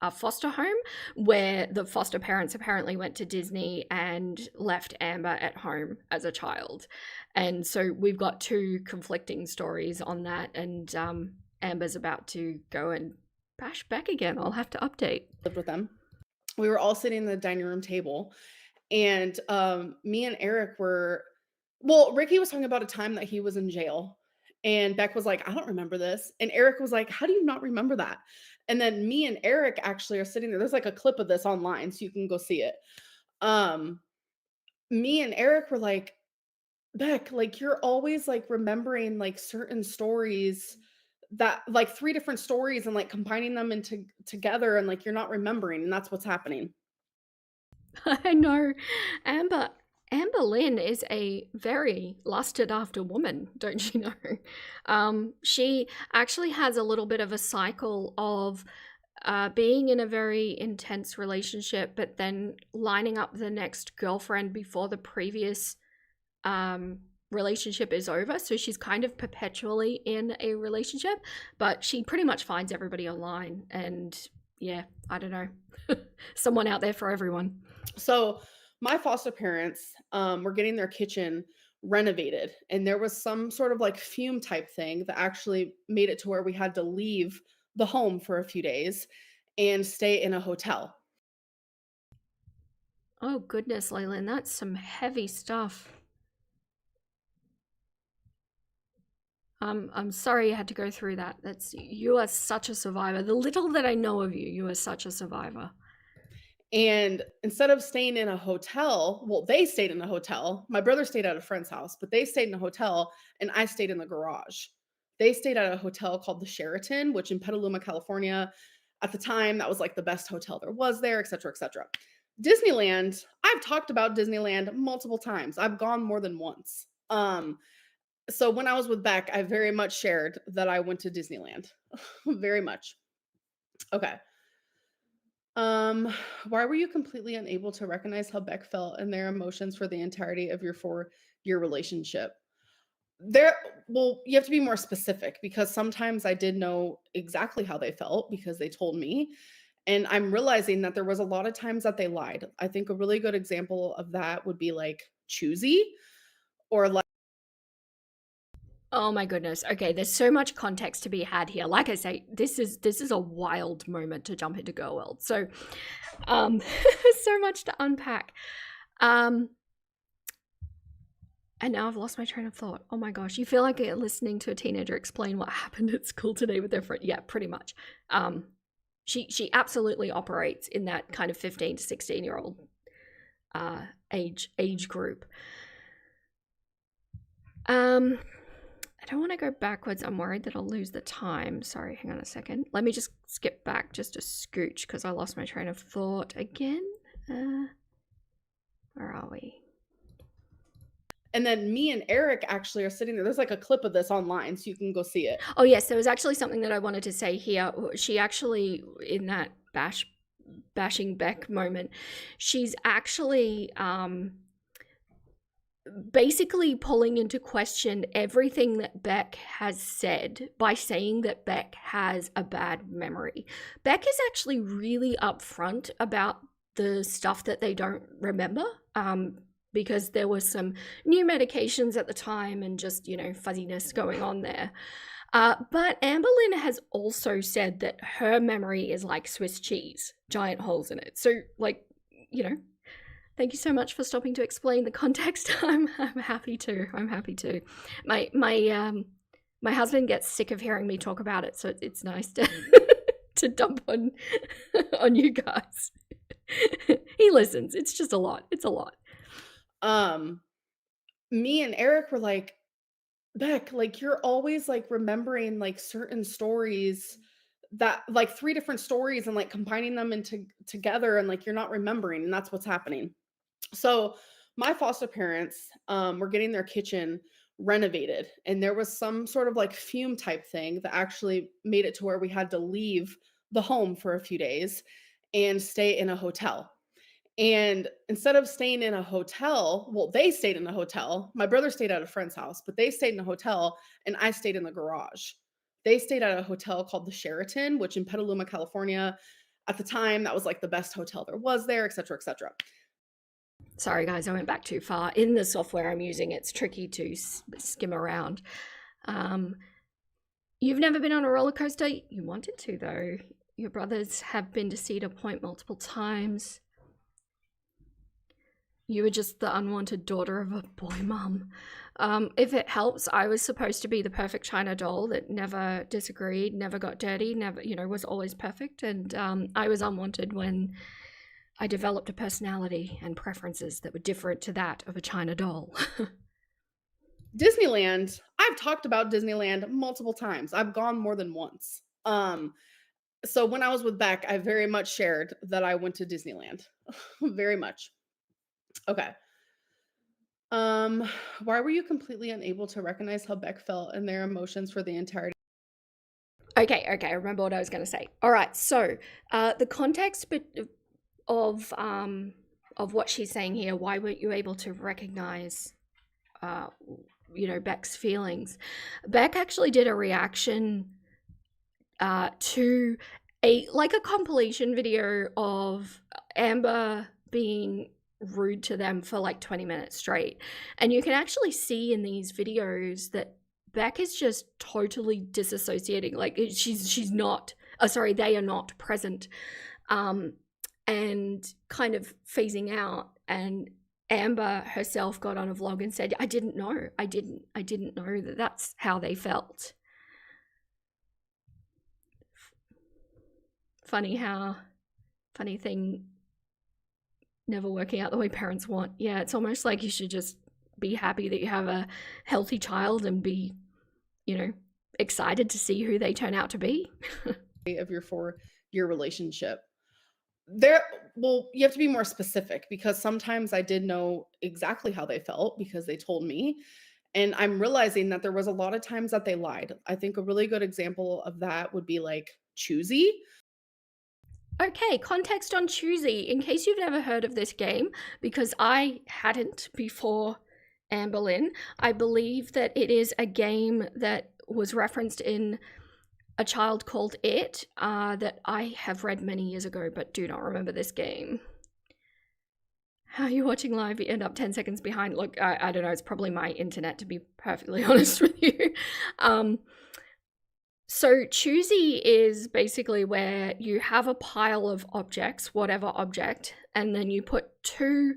a foster home, where the foster parents apparently went to Disney and left Amber at home as a child. And so we've got two conflicting stories on that, and Amber's about to go and bash back again. I'll have to update. Lived with them. We were all sitting at the dining room table, and me and Eric were well, Ricky was talking about a time that he was in jail. And Beck was like, I don't remember this. And Eric was like, how do you not remember that? And then me and Eric actually are sitting there. There's like a clip of this online, so you can go see it. Um, Me and Eric were like, Beck, like you're always like remembering like certain stories that like three different stories and like combining them into together and like you're not remembering, and that's what's happening. I know. Amber Amber Lynn is a very lusted after woman, don't you know? She actually has a little bit of a cycle of being in a very intense relationship, but then lining up the next girlfriend before the previous um, relationship is over. So she's kind of perpetually in a relationship, but she pretty much finds everybody online. And yeah, I don't know. Someone out there for everyone. So my foster parents were getting their kitchen renovated, and there was some sort of like fume type thing that actually made it to where we had to leave the home for a few days and stay in a hotel. Oh, goodness, Leyland, that's some heavy stuff. I'm sorry you had to go through that. You are such a survivor. The little that I know of you, you are such a survivor. And instead of staying in a hotel, well, they stayed in a hotel. My brother stayed at a friend's house, but they stayed in a hotel and I stayed in the garage. They stayed at a hotel called the Sheraton, which in Petaluma, California, at the time, that was like the best hotel there was there, et cetera, et cetera. Disneyland, I've talked about Disneyland multiple times. I've gone more than once. So when I was with Beck, I very much shared that I went to Disneyland. Very much. Okay. Um, why were you completely unable to recognize how Beck felt and their emotions for the entirety of your 4-year relationship? There well, you have to be more specific because sometimes I did know exactly how they felt because they told me. And I'm realizing that there was a lot of times that they lied. I think a really good example of that would be like choosy or like Oh my goodness. Okay, there's so much context to be had here. Like I say, this is a wild moment to jump into Girl World. So, so much to unpack. Um, and now I've lost my train of thought. Oh my gosh, you feel like you're listening to a teenager explain what happened at school today with their friend. Yeah, pretty much. She absolutely operates in that kind of 15 to 16-year-old age group. I don't want to go backwards. I'm worried that I'll lose the time. Sorry, hang on a second. Let me just skip back just a scooch because I lost my train of thought again. Where are we? and then me and Eric actually are sitting there. There's like a clip of this online, so you can go see it. Oh, yes, there was actually something that I wanted to say here. She actually, in that bashing Beck moment, she's actually basically pulling into question everything that Beck has said by saying that Beck has a bad memory. Beck is actually really upfront about the stuff that they don't remember, because there was some new medications at the time and just, fuzziness going on there. But Amber Lynn has also said that her memory is like Swiss cheese, giant holes in it. So, like, you know, thank you so much for stopping to explain the context. I'm happy to. I'm happy to. My husband gets sick of hearing me talk about it, so it's nice to to dump on you guys. He listens. It's just a lot. It's a lot. Um, Me and Eric were like, Beck, like you're always like remembering like certain stories that like three different stories and like combining them into together and like you're not remembering, and that's what's happening. So my foster parents were getting their kitchen renovated, and there was some sort of like fume type thing that actually made it to where we had to leave the home for a few days and stay in a hotel. And instead of staying in a hotel, well, they stayed in a hotel. My brother stayed at a friend's house, but they stayed in a hotel and I stayed in the garage. They stayed at a hotel called the Sheraton, which in Petaluma, California, at the time, that was like the best hotel there was there, et cetera, et cetera. Sorry, guys, I went back too far. In the software I'm using, it's tricky to skim around. You've never been on a roller coaster? You wanted to, though. Your brothers have been to Cedar Point multiple times. You were just the unwanted daughter of a boy mum. If it helps, I was supposed to be the perfect China doll that never disagreed, never got dirty, never, was always perfect. And I was unwanted when I developed a personality and preferences that were different to that of a China doll. Disneyland, I've talked about Disneyland multiple times. I've gone more than once. So when I was with Beck, I very much shared that I went to Disneyland. Very much. Okay. Why were you completely unable to recognize how Beck felt and their emotions for the entirety? Okay, I remember what I was going to say. All right, so the context of what she's saying here, why weren't you able to recognize Beck's feelings? Beck actually did a reaction to a compilation video of Amber being rude to them for like 20 minutes straight, and you can actually see in these videos that Beck is just totally disassociating. Like she's not sorry, they are not present, and kind of phasing out. And Amber herself got on a vlog and said, I didn't know that that's how they felt. Funny thing, never working out the way parents want. Yeah, it's almost like you should just be happy that you have a healthy child and be, excited to see who they turn out to be. Of your 4-year relationship. Well, you have to be more specific, because sometimes I did know exactly how they felt because they told me. And I'm realizing that there was a lot of times that they lied. I think a really good example of that would be like Choosy. Okay, context on Choosy, in case you've never heard of this game, because I hadn't before Amberlynn. I believe that it is a game that was referenced in A Child Called It that I have read many years ago, but do not remember this game. How are you watching live? You end up 10 seconds behind. Look, I don't know, it's probably my internet, to be perfectly honest with you. So Choosy is basically where you have a pile of objects, whatever object, and then you put two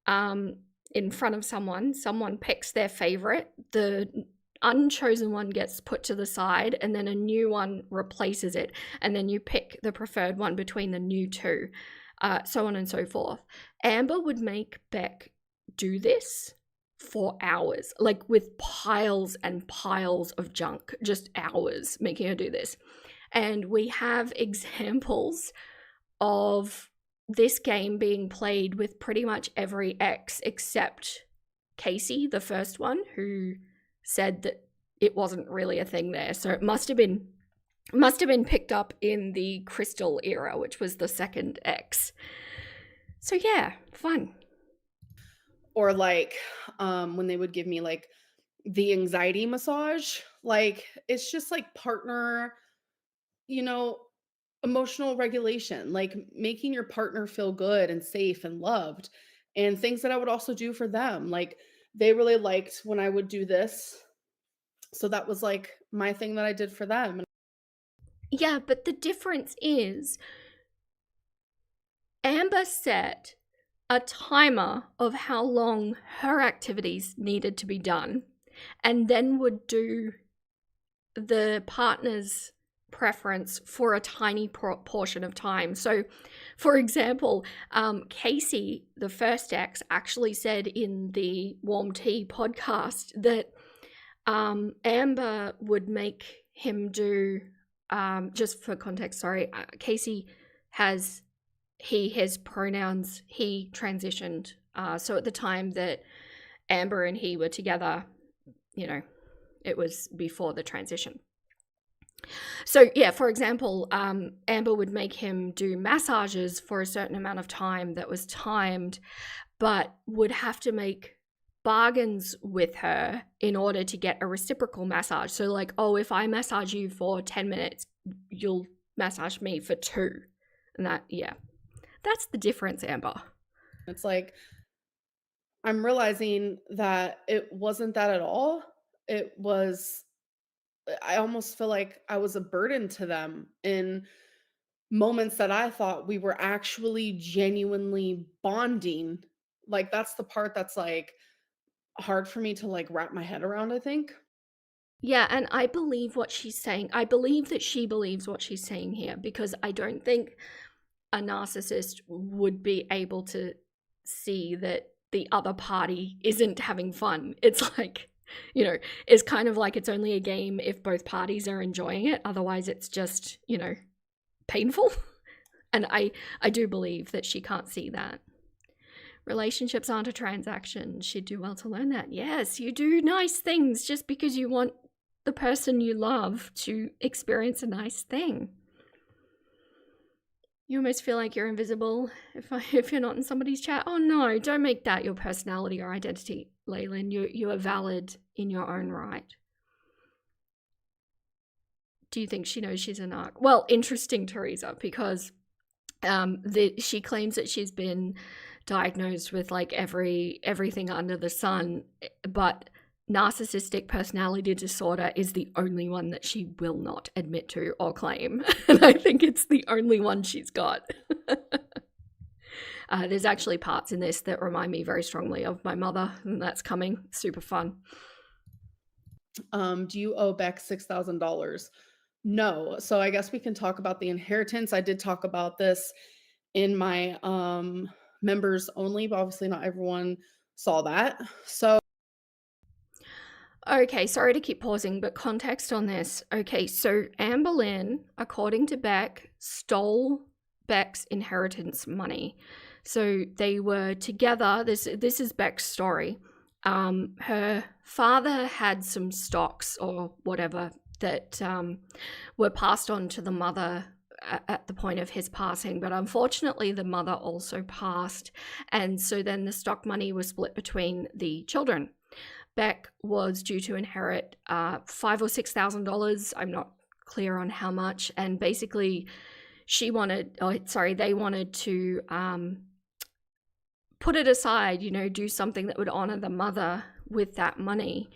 in front of someone. Someone picks their favorite. The unchosen one gets put to the side, and then a new one replaces it. And then you pick the preferred one between the new two, so on and so forth. Amber would make Beck do this for hours, like with piles and piles of junk, just hours making her do this. And we have examples of this game being played with pretty much every ex except Casey, the first one, who said that it wasn't really a thing there. So it must have been picked up in the Crystal era, which was the second ex. So yeah, fun. Or like when they would give me like the anxiety massage, like it's just like partner, emotional regulation, like making your partner feel good and safe and loved, and things that I would also do for them. Like they really liked when I would do this. So that was like my thing that I did for them. Yeah, but the difference is Amber set a timer of how long her activities needed to be done, and then would do the partner's preference for a tiny portion of time. So, for example, Casey, the first ex, actually said in the Warm Tea podcast that Amber would make him do, just for context, sorry, Casey has his pronouns, he transitioned. So at the time that Amber and he were together, it was before the transition. So, yeah, for example, Amber would make him do massages for a certain amount of time that was timed, but would have to make bargains with her in order to get a reciprocal massage. So, like, oh, if I massage you for 10 minutes, you'll massage me for two. And that, yeah, that's the difference, Amber. It's like, I'm realizing that it wasn't that at all. It was, I almost feel like I was a burden to them in moments that I thought we were actually genuinely bonding. Like, that's the part that's like hard for me to like wrap my head around, I think. Yeah, and I believe what she's saying. I believe that she believes what she's saying here because I don't think a narcissist would be able to see that the other party isn't having fun. It's like, it's kind of like it's only a game if both parties are enjoying it. Otherwise, it's just, painful. And I do believe that she can't see that. Relationships aren't a transaction. She'd do well to learn that. Yes, you do nice things just because you want the person you love to experience a nice thing. You almost feel like you're invisible if you're not in somebody's chat. Oh no, don't make that your personality or identity, Leyland. You are valid in your own right. Do you think she knows she's a narc? Well, interesting, Teresa, because she claims that she's been diagnosed with like everything under the sun, but narcissistic personality disorder is the only one that she will not admit to or claim. And I think it's the only one she's got. There's actually parts in this that remind me very strongly of my mother, and that's coming. Super fun. Do you owe Beck $6,000? No. So I guess we can talk about the inheritance. I did talk about this in my members only, but obviously not everyone saw that. So Okay, sorry to keep pausing, but context on this. Okay, so Anne Boleyn, according to Beck, stole Beck's inheritance money. So they were together. This is Beck's story. Her father had some stocks or whatever that were passed on to the mother at the point of his passing, but unfortunately the mother also passed, and so then the stock money was split between the children. Beck was due to inherit $5,000 or $6,000. I'm not clear on how much, and basically they wanted to put it aside, do something that would honor the mother with that money.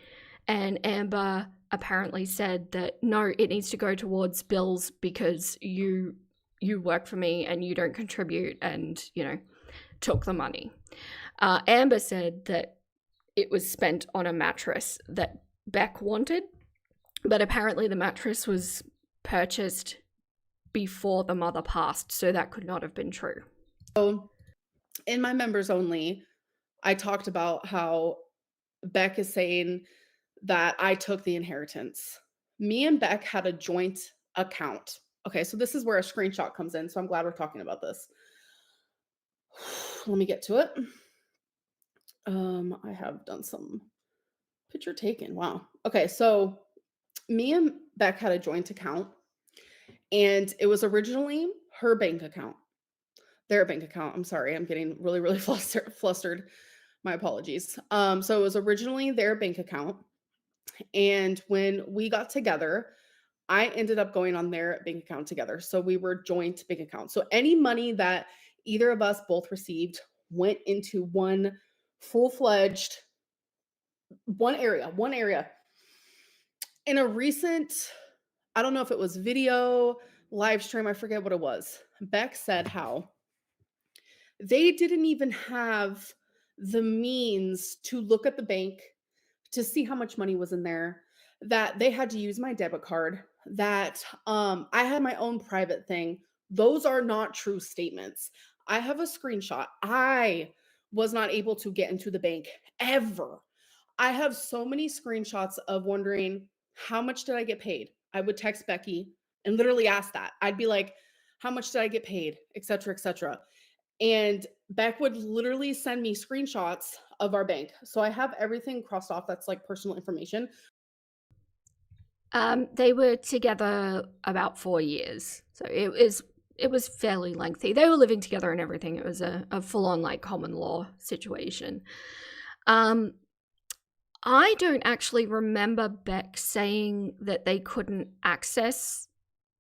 And Amber apparently said that no, it needs to go towards bills because you work for me and you don't contribute, and took the money. Amber said that it was spent on a mattress that Beck wanted, but apparently the mattress was purchased before the mother passed, so that could not have been true. So in my members only, I talked about how Beck is saying that I took the inheritance. Me and Beck had a joint account. Okay, so this is where a screenshot comes in. So I'm glad we're talking about this. Let me get to it. I have done some picture taken. Wow. Okay, so me and Beck had a joint account, and it was originally her bank account. Their bank account. I'm sorry. I'm getting really, really flustered. My apologies. So it was originally their bank account. And when we got together, I ended up going on their bank account together. So we were joint bank accounts. So any money that either of us both received went into one full-fledged one area. In a recent, I don't know if it was video, live stream, I forget what it was. Beck said how they didn't even have the means to look at the bank to see how much money was in there, that they had to use my debit card, that I had my own private thing. Those are not true statements. I have a screenshot. I was not able to get into the bank ever. I have so many screenshots of wondering, how much did I get paid? I would text Becky and literally ask that. I'd be like, how much did I get paid? Et cetera, et cetera. And Beck would literally send me screenshots of our bank. So I have everything crossed off that's like personal information. They were together about 4 years, so it was fairly lengthy. They were living together and everything. It was a full-on, like, common law situation. Um, I don't actually remember Beck saying that they couldn't access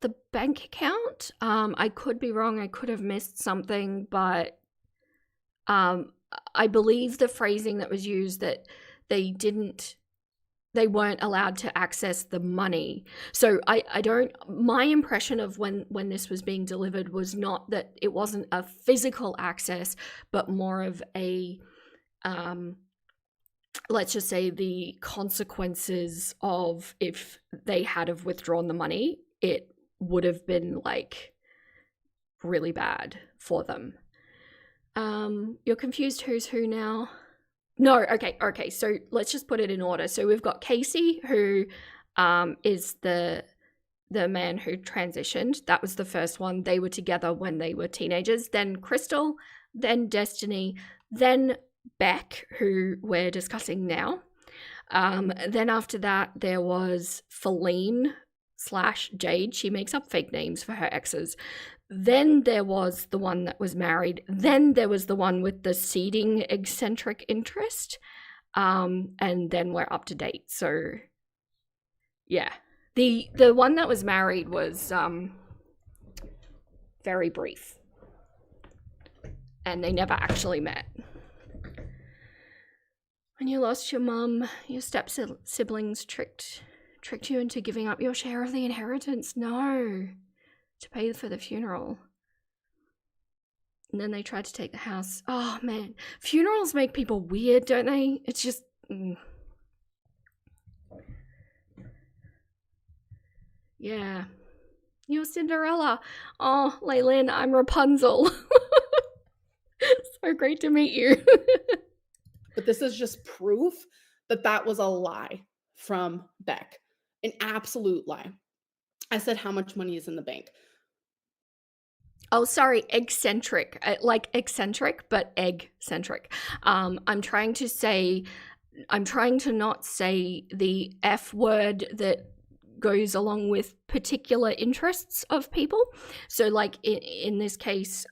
the bank account. I could be wrong. I could have missed something, but I believe the phrasing that was used that they weren't allowed to access the money. So I don't, my impression of when this was being delivered was not that it wasn't a physical access, but more of a, let's just say the consequences of if they had have withdrawn the money, it would have been like really bad for them. You're confused who's who now? No, okay. So let's just put it in order. So we've got Casey, who is the man who transitioned. That was the first one. They were together when they were teenagers. Then Crystal, then Destiny, then Beck, who we're discussing now. Then after that, there was Feline / Jade. She makes up fake names for her exes. Then there was the one that was married. Then there was the one with the seeding eccentric interest. And then we're up to date. So yeah. The one that was married was very brief. And they never actually met. When you lost your mum, your step siblings tricked you into giving up your share of the inheritance. No. To pay for the funeral. And then they tried to take the house. Oh man, funerals make people weird, don't they? It's just yeah. You're Cinderella. Oh, Leylin, I'm Rapunzel. So great to meet you. But this is just proof that that was a lie from Beck. An absolute lie. I said, how much money is in the bank? Oh, sorry, eccentric. Like eccentric, but egg-centric. I'm trying to not say the F word that goes along with particular interests of people. So like in this case,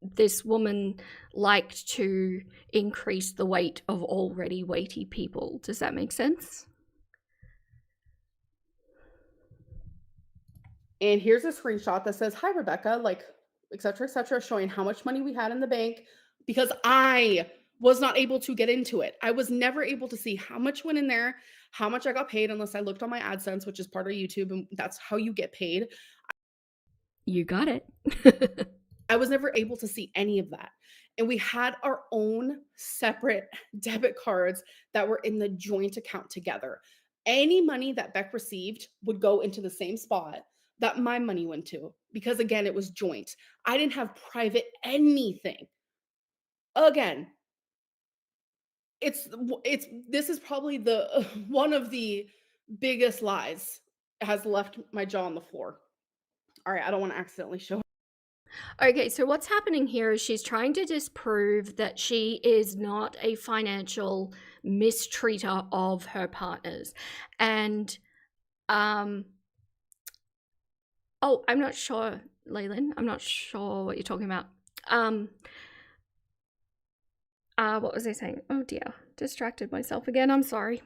this woman liked to increase the weight of already weighty people. Does that make sense? And here's a screenshot that says, hi, Rebecca, like, et cetera, showing how much money we had in the bank, because I was not able to get into it. I was never able to see how much went in there, how much I got paid, unless I looked on my AdSense, which is part of YouTube, and that's how you get paid. You got it. I was never able to see any of that. And we had our own separate debit cards that were in the joint account together. Any money that Beck received would go into the same spot that my money went to, because again, it was joint. I didn't have private anything. Again, this is probably the one of the biggest lies. Has left my jaw on the floor. All right, I don't want to accidentally show. Okay, so what's happening here is she's trying to disprove that she is not a financial mistreater of her partners. And oh, I'm not sure, Leylin. I'm not sure what you're talking about. What was I saying? Oh dear, distracted myself again. I'm sorry.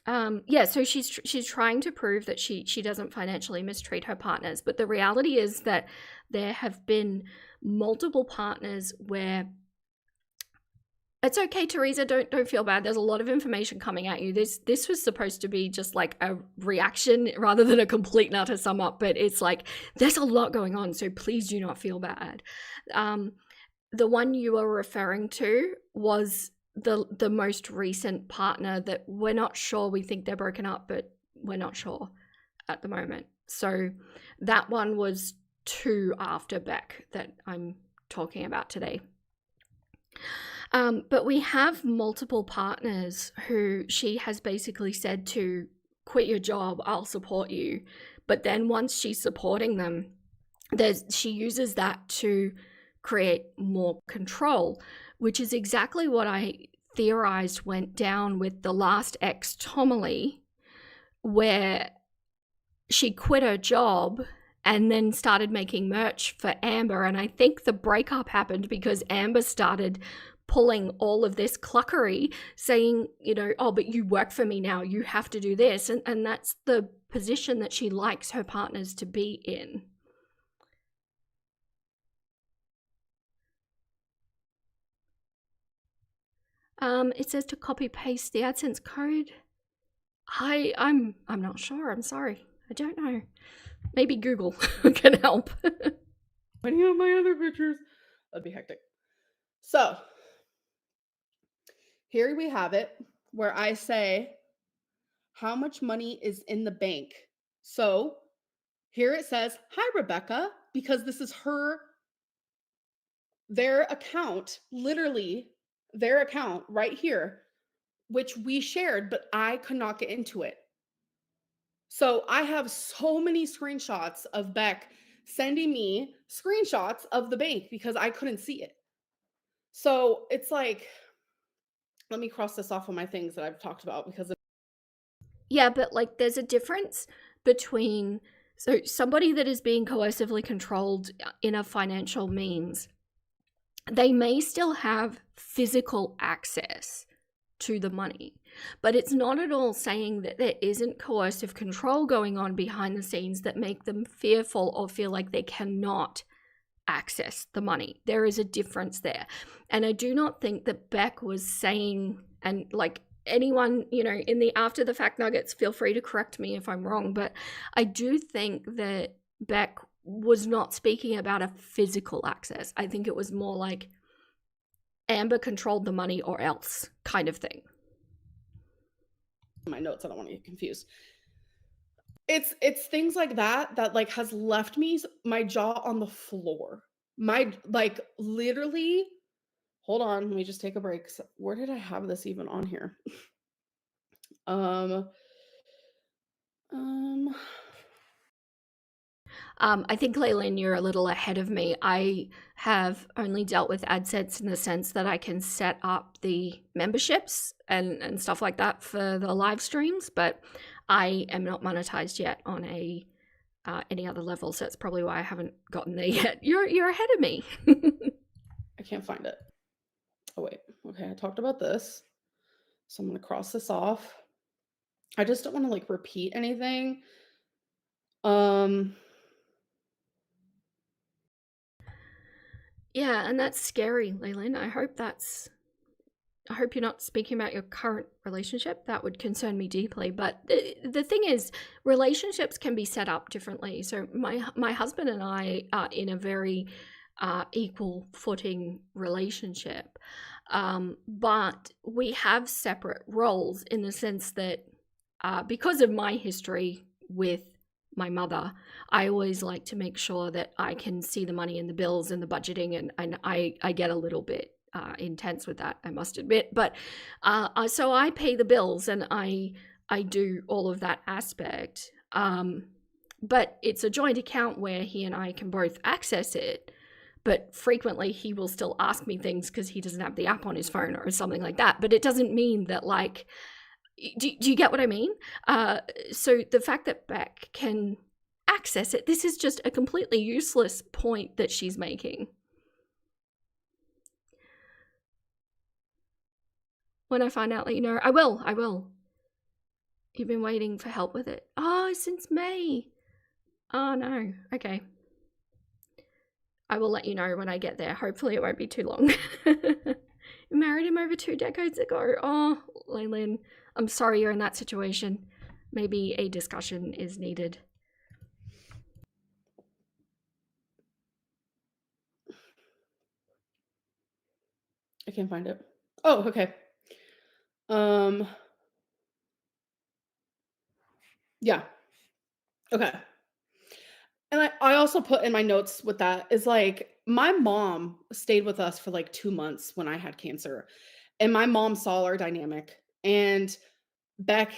Yeah, so she's trying to prove that she doesn't financially mistreat her partners, but the reality is that there have been multiple partners where it's okay, Teresa, don't feel bad. There's a lot of information coming at you. This was supposed to be just like a reaction rather than a complete and utter sum up, but it's like there's a lot going on, so please do not feel bad. The one you were referring to was the most recent partner that we're not sure. We think they're broken up, but we're not sure at the moment. So that one was 2 after Beck that I'm talking about today. But we have multiple partners who she has basically said to quit your job, I'll support you. But then once she's supporting them, she uses that to create more control, which is exactly what I theorized went down with the last ex, Tomalee, where she quit her job and then started making merch for Amber. And I think the breakup happened because Amber started pulling all of this cluckery, saying, oh, but you work for me now, you have to do this. And that's the position that she likes her partners to be in. It says to copy paste the AdSense code. I'm not sure. I'm sorry. I don't know. Maybe Google can help. Putting out my other pictures. That'd be hectic. So here we have it where I say how much money is in the bank. So here it says, hi, Rebecca, because this is their account, literally their account right here, which we shared, but I could not get into it. So I have so many screenshots of Beck sending me screenshots of the bank because I couldn't see it. So it's like, let me cross this off on my things that I've talked about because yeah, but like there's a difference between somebody that is being coercively controlled in a financial means, they may still have physical access to the money, but it's not at all saying that there isn't coercive control going on behind the scenes that make them fearful or feel like they cannot access the money. There is a difference there. And I do not think that Beck was saying, and like anyone, in the after the fact nuggets, feel free to correct me if I'm wrong, but I do think that Beck was not speaking about a physical access. I think it was more like Amber controlled the money or else kind of thing. My notes, I don't want to get confused. It's things like that like has left me my jaw on the floor. My like literally, hold on, let me just take a break. Where did I have this even on here? I think, Leylin, you're a little ahead of me. I have only dealt with AdSense in the sense that I can set up the memberships and stuff like that for the live streams, but I am not monetized yet on any other level, so that's probably why I haven't gotten there yet. You're ahead of me. I can't find it. Oh, wait. Okay, I talked about this. So I'm going to cross this off. I just don't want to like repeat anything. Yeah, and that's scary, Leylin. I hope you're not speaking about your current relationship. That would concern me deeply. But the thing is, relationships can be set up differently. So my husband and I are in a very equal footing relationship. But we have separate roles in the sense that because of my history with my mother, I always like to make sure that I can see the money in the bills and the budgeting, and I get a little bit intense with that, I must admit. But so I pay the bills and I do all of that aspect. But it's a joint account where he and I can both access it. But frequently he will still ask me things because he doesn't have the app on his phone or something like that. But it doesn't mean that like, do you get what I mean? So the fact that Beck can access it, this is just a completely useless point that she's making. When I find out, let you know. I will. You've been waiting for help with it. Oh, since May. Oh, no. Okay. I will let you know when I get there. Hopefully it won't be too long. Married him over 2 decades ago. Oh, Leylin, I'm sorry you're in that situation. Maybe a discussion is needed. I can't find it. Oh, okay. Yeah. Okay. And I also put in my notes with that is like my mom stayed with us for like 2 months when I had cancer. And my mom saw our dynamic and Beck,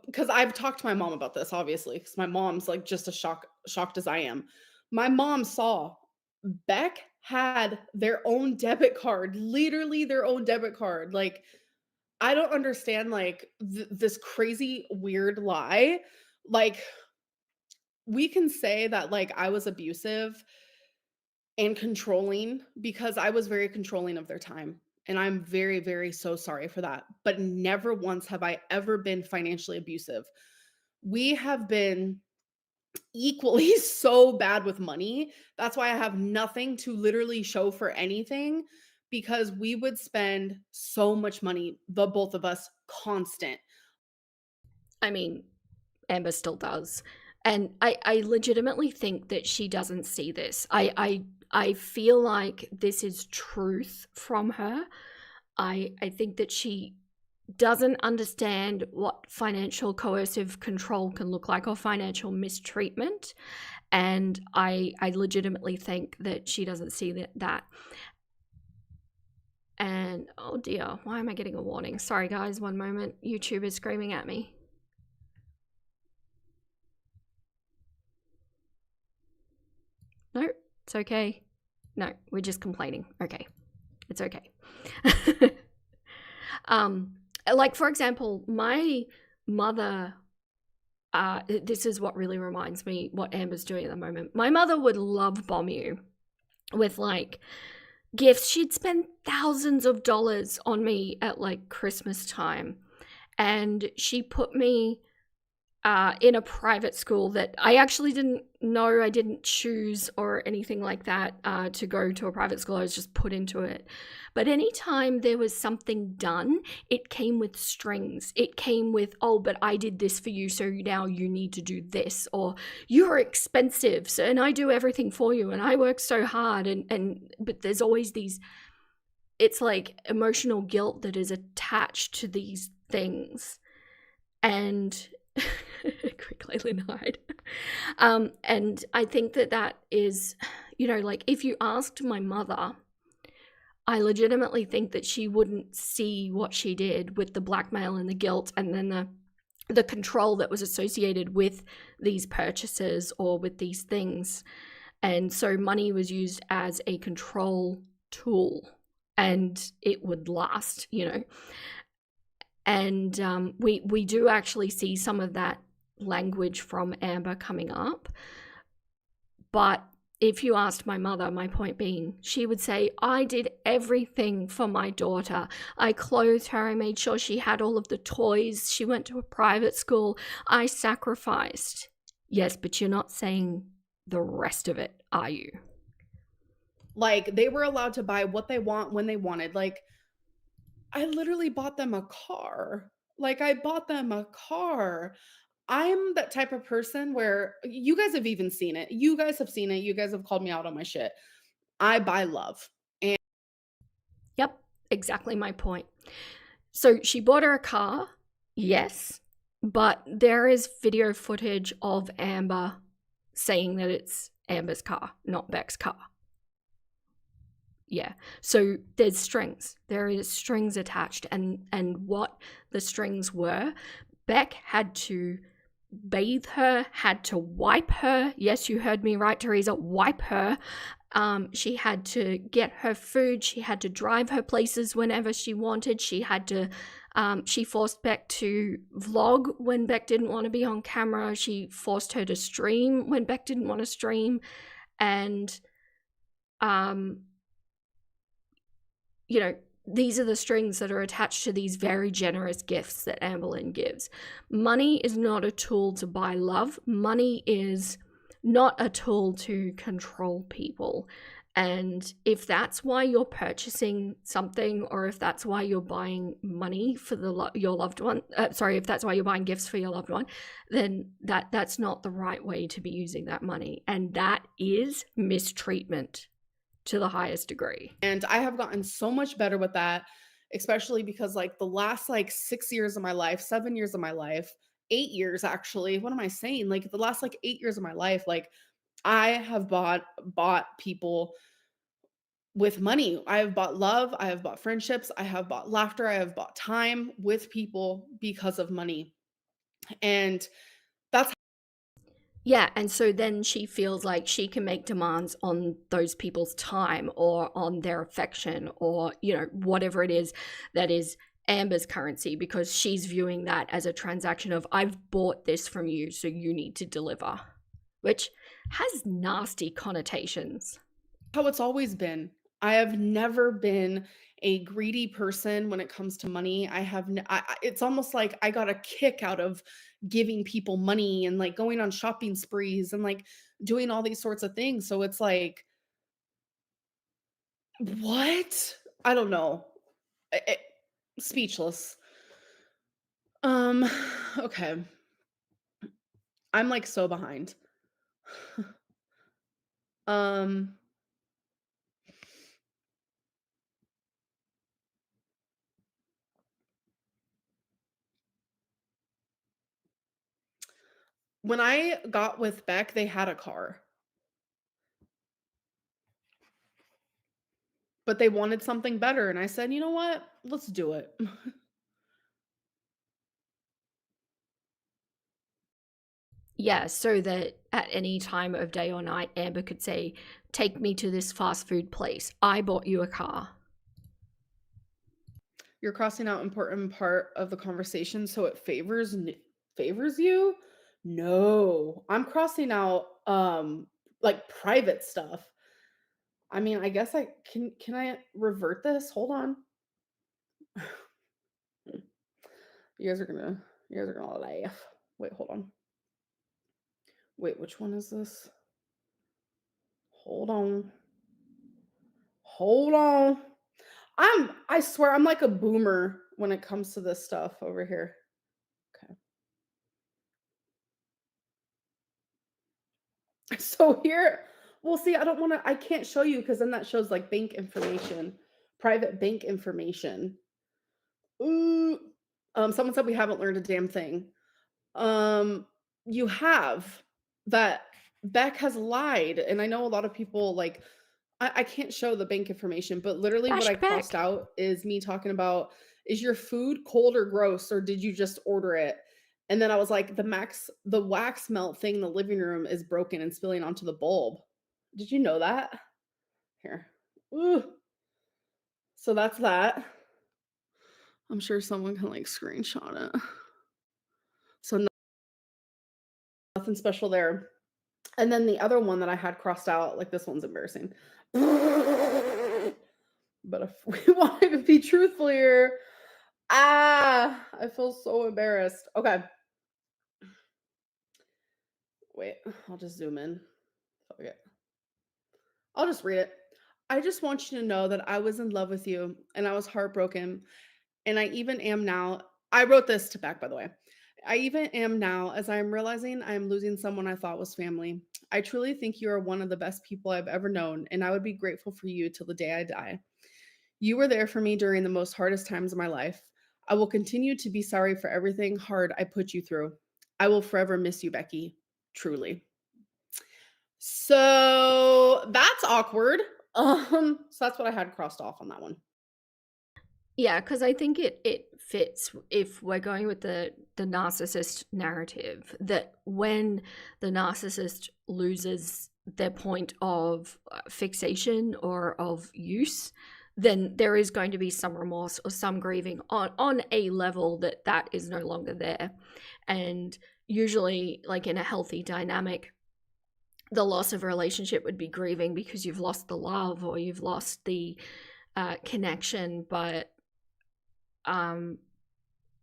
because I've talked to my mom about this, obviously, because my mom's like just as shocked as I am. My mom saw Beck had their own debit card, literally their own debit card. Like I don't understand, like, this crazy, weird lie. Like, we can say that, like, I was abusive and controlling because I was very controlling of their time, and I'm very, very so sorry for that, but never once have I ever been financially abusive. We have been equally so bad with money. That's why I have nothing to literally show for anything, because we would spend so much money, the both of us, constant. I mean, Amber still does. And I legitimately think that she doesn't see this. I feel like this is truth from her. I think that she doesn't understand what financial coercive control can look like or financial mistreatment. And I legitimately think that she doesn't see that. And oh dear, why am I getting a warning? Sorry guys, one moment. YouTube is screaming at me. No, it's okay. No, we're just complaining. Okay, it's okay. Like for example, my mother. This is what really reminds me what Amber's doing at the moment. My mother would love bomb you with like gifts. She'd spend thousands of dollars on me at like Christmas time, and she put me in a private school that I actually didn't know. I didn't choose or anything like that to go to a private school. I was just put into it. But anytime there was something done, it came with strings. It came with, oh, but I did this for you, so now you need to do this. Or you're expensive, so, and I do everything for you, and I work so hard. But there's always these, it's like emotional guilt that is attached to these things. And quickly Linhide. And I think that is, you know, like if you asked my mother, I legitimately think that she wouldn't see what she did with the blackmail and the guilt and then the control that was associated with these purchases or with these things. And so money was used as a control tool, and it would last, you know. And we do actually see some of that language from Amber coming up. But if you asked my mother, my point being, she would say, I did everything for my daughter. I clothed her. I made sure she had all of the toys. She went to a private school. I sacrificed. Yes, but you're not saying the rest of it, are you? Like, they were allowed to buy what they want when they wanted. Like, I literally bought them a car. Like, I bought them a car. I'm that type of person where you guys have even seen it. You guys have seen it. You guys have called me out on my shit. I buy love. And Yep, exactly my point. So she bought her a car, yes, but there is video footage of Amber saying that it's Amber's car, not Beck's car. Yeah. So there's strings. There is strings attached, and what the strings were, Beck had to bathe her, had to wipe her. Yes, you heard me right, Teresa. Wipe her. She had to get her food. She had to drive her places whenever she wanted. She had to. She forced Beck to vlog when Beck didn't want to be on camera. She forced her to stream when Beck didn't want to stream, and you know, these are the strings that are attached to these very generous gifts that Amberlynn gives. Money is not a tool to buy love. Money is not a tool to control people. And if that's why you're purchasing something, or if that's why you're buying money for your loved one, if that's why you're buying gifts for your loved one, then that's not the right way to be using that money. And that is mistreatment to the highest degree. And I have gotten so much better with that, especially because like the last like 6 years of my life, 7 years of my life, 8 years actually. What am I saying? Like the last like 8 years of my life, like I have bought people with money. I have bought love, I have bought friendships, I have bought laughter, I have bought time with people because of money. And that's Yeah, and so then she feels like she can make demands on those people's time or on their affection or, you know, whatever it is that is Amber's currency because she's viewing that as a transaction of I've bought this from you, so you need to deliver, which has nasty connotations. How it's always been. I have never been a greedy person when it comes to money. I have it's almost like I got a kick out of giving people money and like going on shopping sprees and like doing all these sorts of things. So it's like, what? I don't know. I speechless. Um okay. I'm like so behind. um when I got with Beck, they had a car, but they wanted something better and I said, "You know what? Let's do it." Yeah, so that at any time of day or night, Amber could say, take me to this fast food place. I bought you a car. You're crossing out important part of the conversation, so it favors you? No, I'm crossing out, like, private stuff. I mean, I guess I can I revert this? Hold on. You guys are gonna laugh. Wait, hold on. Wait, which one is this? Hold on. Hold on. I swear I'm like a boomer when it comes to this stuff over here. Okay. So here, well, see, I can't show you because then that shows like bank information, private bank information. Ooh. Someone said we haven't learned a damn thing. Um, you have that Beck has lied, and I know a lot of people like I can't show the bank information, but literally what I crossed Flashback. out is me talking about is your food cold or gross, or did you just order it? And then I was like, the wax melt thing in the living room is broken and spilling onto the bulb. Did you know that? Here. Ooh. So that's that. I'm sure someone can like screenshot it. So nothing special there. And then the other one that I had crossed out, like this one's embarrassing. But if we want to be truthful here, I feel so embarrassed. Okay, wait, I'll just zoom in. Okay, I'll just read it. I just want you to know that I was in love with you and I was heartbroken. And I even am now. I wrote this to back, by the way. I even am now as I am realizing I am losing someone I thought was family. I truly think you are one of the best people I've ever known, and I would be grateful for you till the day I die. You were there for me during the most hardest times of my life. I will continue to be sorry for everything hard I put you through. I will forever miss you, Becky. Truly. So that's awkward. So that's what I had crossed off on that one. Yeah, because I think it fits if we're going with the narcissist narrative that when the narcissist loses their point of fixation or of use, then there is going to be some remorse or some grieving on a level that that is no longer there. And usually, like in a healthy dynamic, the loss of a relationship would be grieving because you've lost the love or you've lost the connection, but um,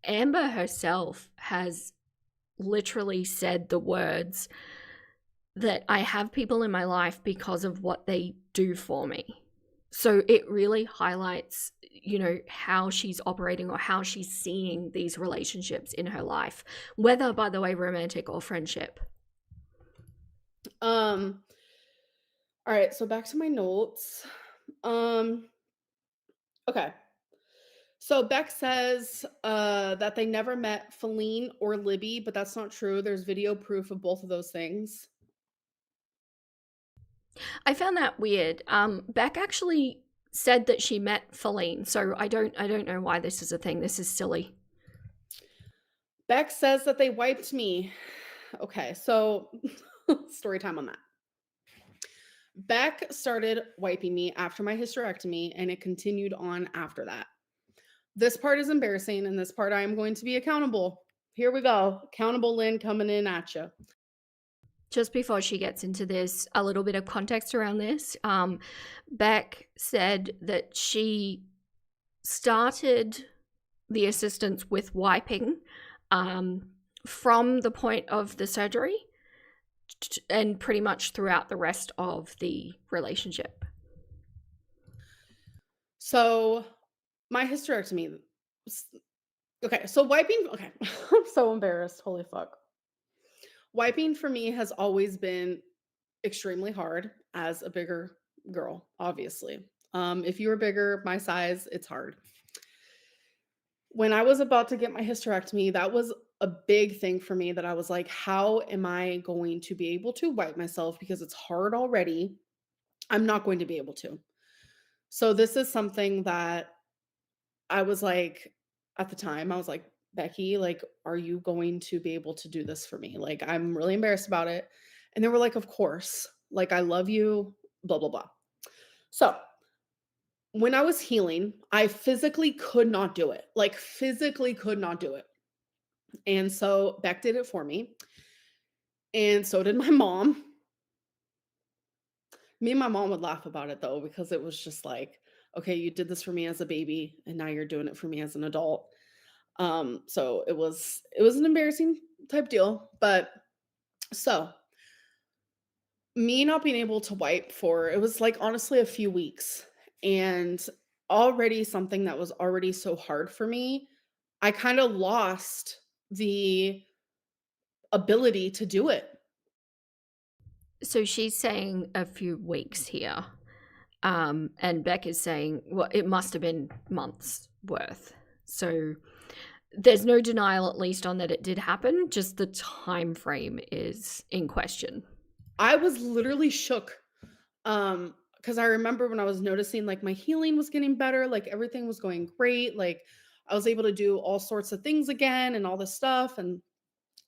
Amber herself has literally said the words that I have people in my life because of what they do for me. So it really highlights, you know, how she's operating or how she's seeing these relationships in her life, whether, by the way, romantic or friendship. Um, all right, so back to my notes. Um, okay. So Beck says that they never met Feline or Libby, but that's not true. There's video proof of both of those things. I found that weird. Beck actually said that she met Feline, so I don't know why this is a thing. This is silly. Beck says that they wiped me. Okay, so story time on that. Beck started wiping me after my hysterectomy, and it continued on after that. This part is embarrassing, and this part I am going to be accountable. Here we go. Accountable Lynn coming in at you. Just before she gets into this, a little bit of context around this. Beck said that she started the assistance with wiping from the point of the surgery and pretty much throughout the rest of the relationship. So, my hysterectomy. Okay, so wiping. Okay, I'm so embarrassed. Holy fuck. Wiping for me has always been extremely hard as a bigger girl, obviously. If you were bigger, my size, it's hard. When I was about to get my hysterectomy, that was a big thing for me that I was like, how am I going to be able to wipe myself because it's hard already? I'm not going to be able to. So this is something that I was like at the time, I was like, Becky, like, are you going to be able to do this for me? Like, I'm really embarrassed about it. And they were like, of course. Like, I love you, blah, blah, blah. So when I was healing, I physically could not do it. Like, physically could not do it. And so Beck did it for me. And so did my mom. Me and my mom would laugh about it though, because it was just like, okay, you did this for me as a baby, and now you're doing it for me as an adult. So it was an embarrassing type deal. But so me not being able to wipe for it was like honestly a few weeks, and already something that was already so hard for me, I kind of lost the ability to do it. So she's saying a few weeks here. And Beck is saying, well, it must have been months worth. So there's no denial, at least, on that it did happen. Just the time frame is in question. I was literally shook. Because I remember when I was noticing like my healing was getting better, like everything was going great, like I was able to do all sorts of things again and all this stuff, and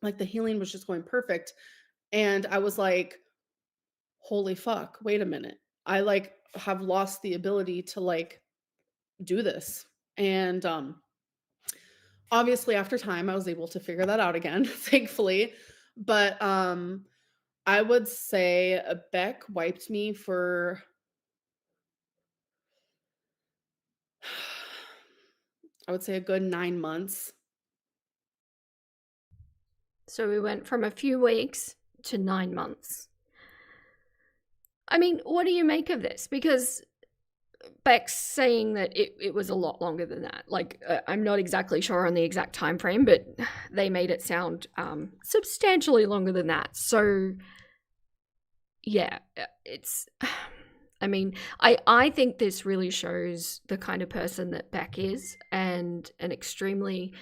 like the healing was just going perfect. And I was like, holy fuck, wait a minute. I like have lost the ability to like do this. And obviously after time I was able to figure that out again, thankfully. But I would say Beck wiped me for I would say a good 9 months. So we went from a few weeks to 9 months. I mean, what do you make of this? Because Beck's saying that it was a lot longer than that. Like, I'm not exactly sure on the exact time frame, but they made it sound substantially longer than that. So, yeah, it's. I mean, I think this really shows the kind of person that Beck is, and an extremely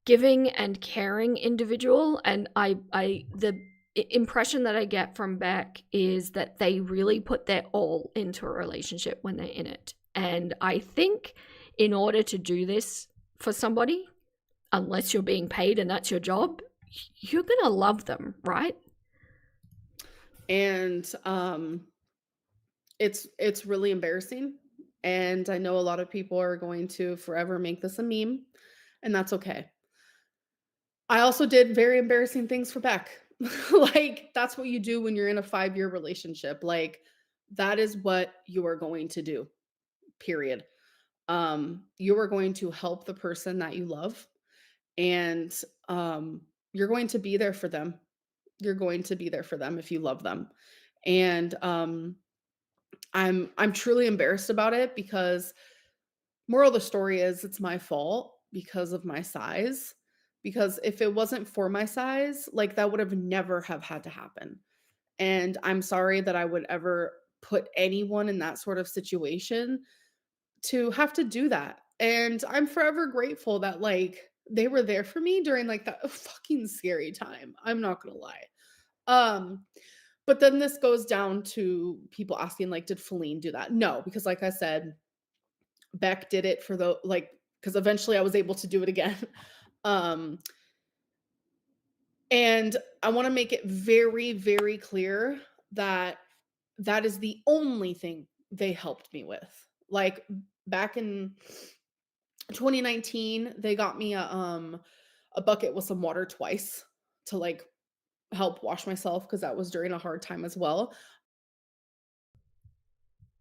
giving and caring individual. And the impression that I get from Beck is that they really put their all into a relationship when they're in it. And I think in order to do this for somebody, unless you're being paid and that's your job, you're going to love them, right? And it's really embarrassing, and I know a lot of people are going to forever make this a meme, and that's okay. I also did very embarrassing things for Beck. Like, that's what you do when you're in a 5-year relationship. Like, that is what you are going to do, period. You are going to help the person that you love, and, you're going to be there for them. You're going to be there for them if you love them. And, I'm truly embarrassed about it because moral of the story is it's my fault because of my size. Because if it wasn't for my size, like that would have never have had to happen. And I'm sorry that I would ever put anyone in that sort of situation to have to do that. And I'm forever grateful that like they were there for me during like that fucking scary time. I'm not gonna lie. Um, but then this goes down to people asking, like, did Feline do that? No, because like I said, Beck did it for the like because eventually I was able to do it again. Um, and I want to make it very, very clear that that is the only thing they helped me with. Like back in 2019, they got me a bucket with some water twice to, like, help wash myself because that was during a hard time as well.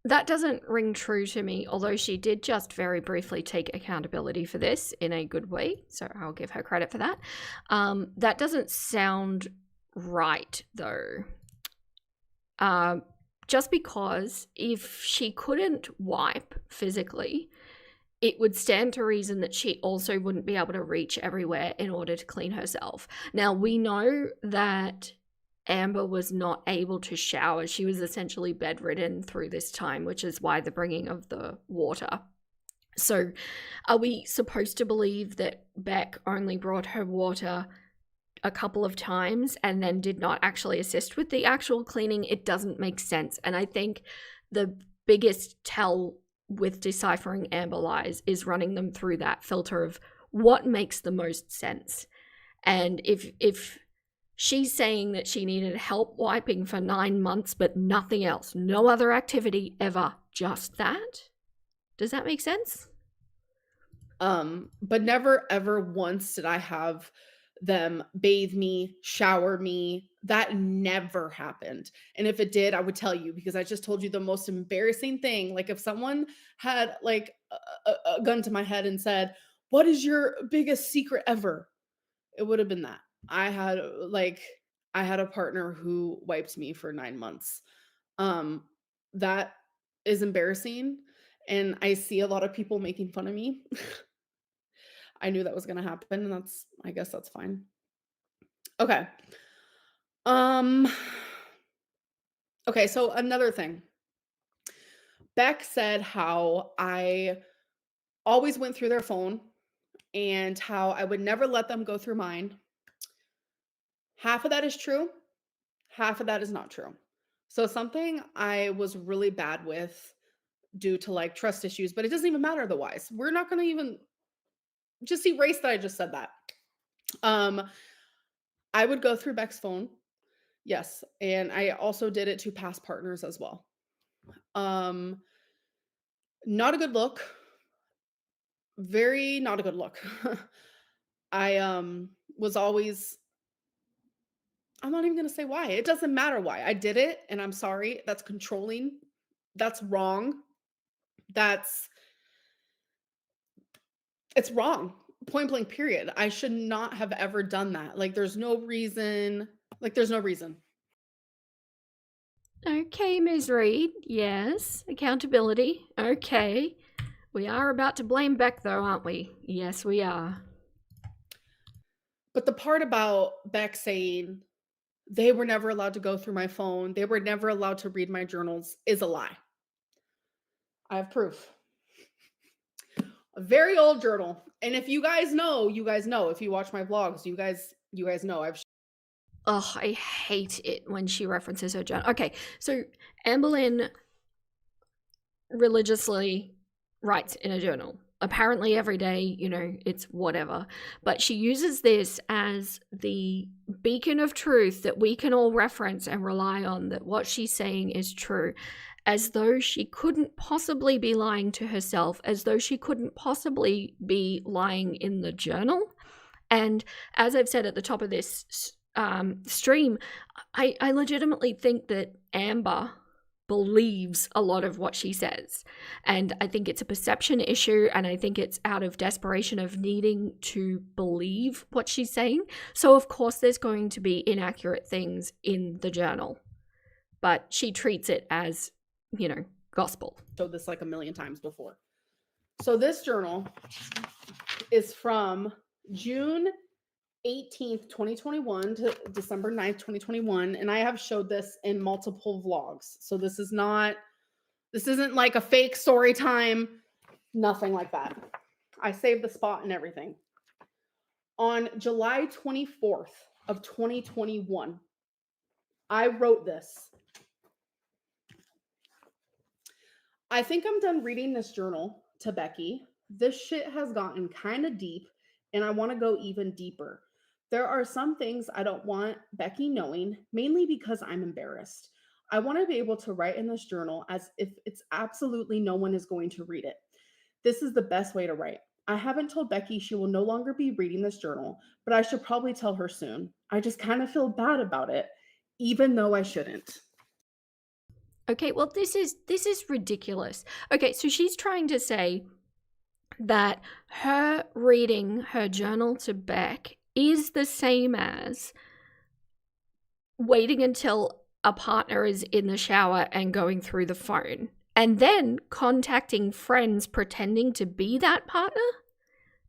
That doesn't ring true to me, although she did just very briefly take accountability for this in a good way, so I'll give her credit for that. That doesn't sound right, though. Just because if she couldn't wipe physically, it would stand to reason that she also wouldn't be able to reach everywhere in order to clean herself. Now, we know that Amber was not able to shower. She was essentially bedridden through this time, which is why the bringing of the water. So, are we supposed to believe that Beck only brought her water a couple of times and then did not actually assist with the actual cleaning? It doesn't make sense. And I think the biggest tell with deciphering Amber lies is running them through that filter of what makes the most sense. And if she's saying that she needed help wiping for 9 months but nothing else, no other activity ever, just that, does that make sense? But never ever once did I have them bathe me, shower me. That never happened. And if it did, I would tell you because I just told you the most embarrassing thing. Like if someone had like a gun to my head and said, "What is your biggest secret ever?" It would have been that. I had a partner who wiped me for 9 months. Um that is embarrassing and I see a lot of people making fun of me. I knew that was gonna happen, and I guess that's fine. Okay. Um, okay, so another thing. Beck said how I always went through their phone and how I would never let them go through mine. Half of that is true, half of that is not true. So something I was really bad with due to like trust issues, but it doesn't even matter otherwise. We're not gonna even just erase that I just said that. Um, I would go through Beck's phone. Yes, and I also did it to past partners as well. Um, Not a good look. Very not a good look. I was always I'm not even going to say why. It doesn't matter why. I did it and I'm sorry. That's controlling. That's wrong. That's it's wrong. Point blank period. I should not have ever done that. Like there's no reason. Like there's no reason. Okay, Ms. Reed. Yes, accountability. Okay. We are about to blame Beck, though, aren't we? Yes, we are. But the part about Beck saying they were never allowed to go through my phone, they were never allowed to read my journals is a lie. I have proof. A very old journal. And if you guys know, you guys know. If you watch my vlogs, you guys know. Oh, I hate it when she references her journal. Okay, so Amberlynn religiously writes in a journal. Apparently, every day, it's whatever. But she uses this as the beacon of truth that we can all reference and rely on, that what she's saying is true, as though she couldn't possibly be lying to herself, as though she couldn't possibly be lying in the journal. And as I've said at the top of this stream, I legitimately think that Amber believes a lot of what she says. And I think it's a perception issue, and I think it's out of desperation of needing to believe what she's saying. So, of course, there's going to be inaccurate things in the journal, but she treats it as, gospel. Showed this like a million times before. So this journal is from June 18th, 2021 to December 9th, 2021. And I have showed this in multiple vlogs. So this isn't like a fake story time, nothing like that. I saved the spot and everything. On July 24th of 2021, I wrote this. I think I'm done reading this journal to Becky. This shit has gotten kind of deep and I want to go even deeper. There are some things I don't want Becky knowing, mainly because I'm embarrassed. I want to be able to write in this journal as if it's absolutely no one is going to read it. This is the best way to write. I haven't told Becky she will no longer be reading this journal, but I should probably tell her soon. I just kind of feel bad about it, even though I shouldn't. Okay, well this is ridiculous. Okay, so she's trying to say that her reading her journal to Beck is the same as waiting until a partner is in the shower and going through the phone, and then contacting friends pretending to be that partner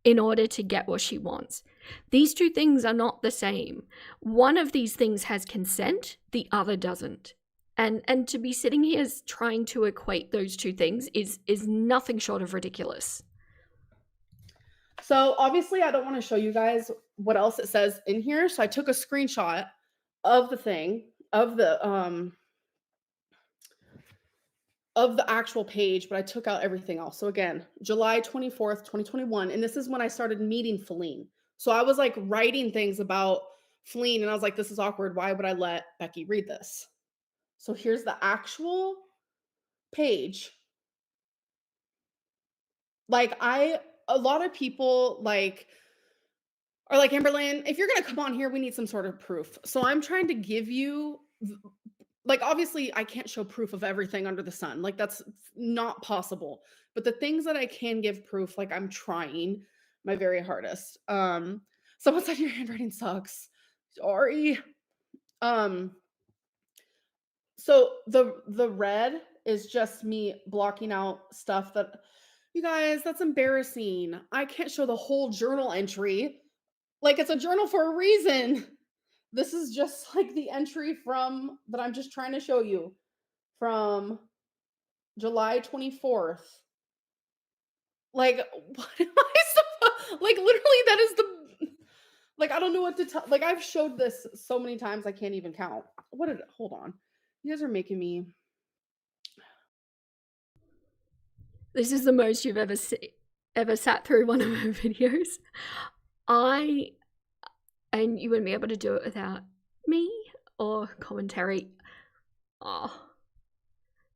in order to get what she wants. These two things are not the same. One of these things has consent, the other doesn't. And to be sitting here trying to equate those two things is nothing short of ridiculous. So obviously, I don't want to show you guys what else it says in here. So I took a screenshot of the thing of the actual page, but I took out everything else. So again, July 24th, 2021, and this is when I started meeting Feline. So I was like writing things about Feline, and I was like, this is awkward. Why would I let Becky read this? So here's the actual page. Like a lot of people are like, Amberlynn, if you're gonna come on here, we need some sort of proof. So I'm trying to give you, like, obviously I can't show proof of everything under the sun. Like, that's not possible. But the things that I can give proof, like, I'm trying my very hardest. Someone said your handwriting sucks. Sorry. Um, so the red is just me blocking out stuff that, you guys, that's embarrassing. I can't show the whole journal entry. Like, it's a journal for a reason. This is just like the entry from that I'm just trying to show you from July 24th. Like, what am I supposed, like, literally that is the, like, I don't know what to tell. Like, I've showed this so many times I can't even count. What did, hold on. You guys are making me. This is the most you've ever sat through one of her videos. I and you wouldn't be able to do it without me or commentary. Oh,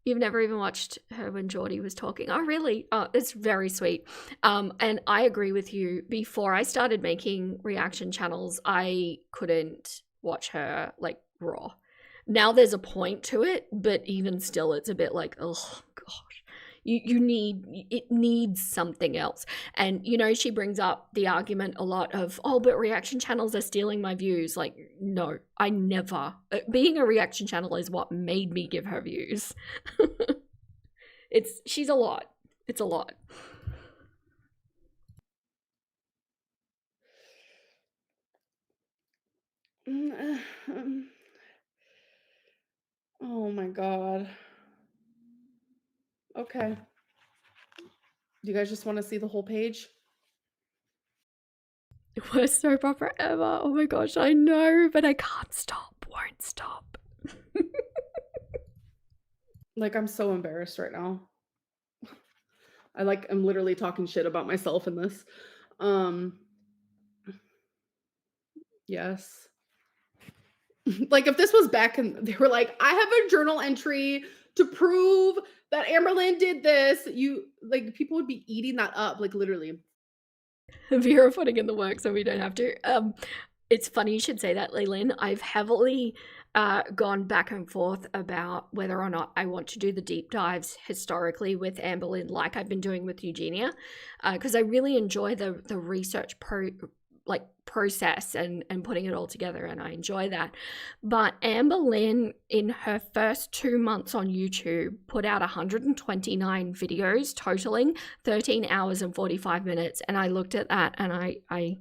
you've never even watched her when Geordie was talking. Oh, really? Oh, it's very sweet. And I agree with you. Before I started making reaction channels, I couldn't watch her like raw. Now there's a point to it, but even still, it's a bit like, oh gosh, you need it needs something else. And she brings up the argument a lot of, oh, but reaction channels are stealing my views. Like, no, I never. Being a reaction channel is what made me give her views. She's a lot. It's a lot. Oh my god. Okay. Do you guys just want to see the whole page? Worst soap opera ever. Oh my gosh, I know, but I can't stop. Won't stop. Like, I'm so embarrassed right now. I'm literally talking shit about myself in this. Um yes. Like, if this was back and they were like, I have a journal entry to prove that Amberlynn did this, you like, people would be eating that up, like, literally. Vera putting in the work so we don't have to. It's funny you should say that, Leylin. I've heavily gone back and forth about whether or not I want to do the deep dives historically with Amberlynn, like I've been doing with Eugenia, because I really enjoy the research process and putting it all together, and I enjoy that. But Amberlynn, in her first 2 months on YouTube, put out 129 videos totaling 13 hours and 45 minutes, and I looked at that and I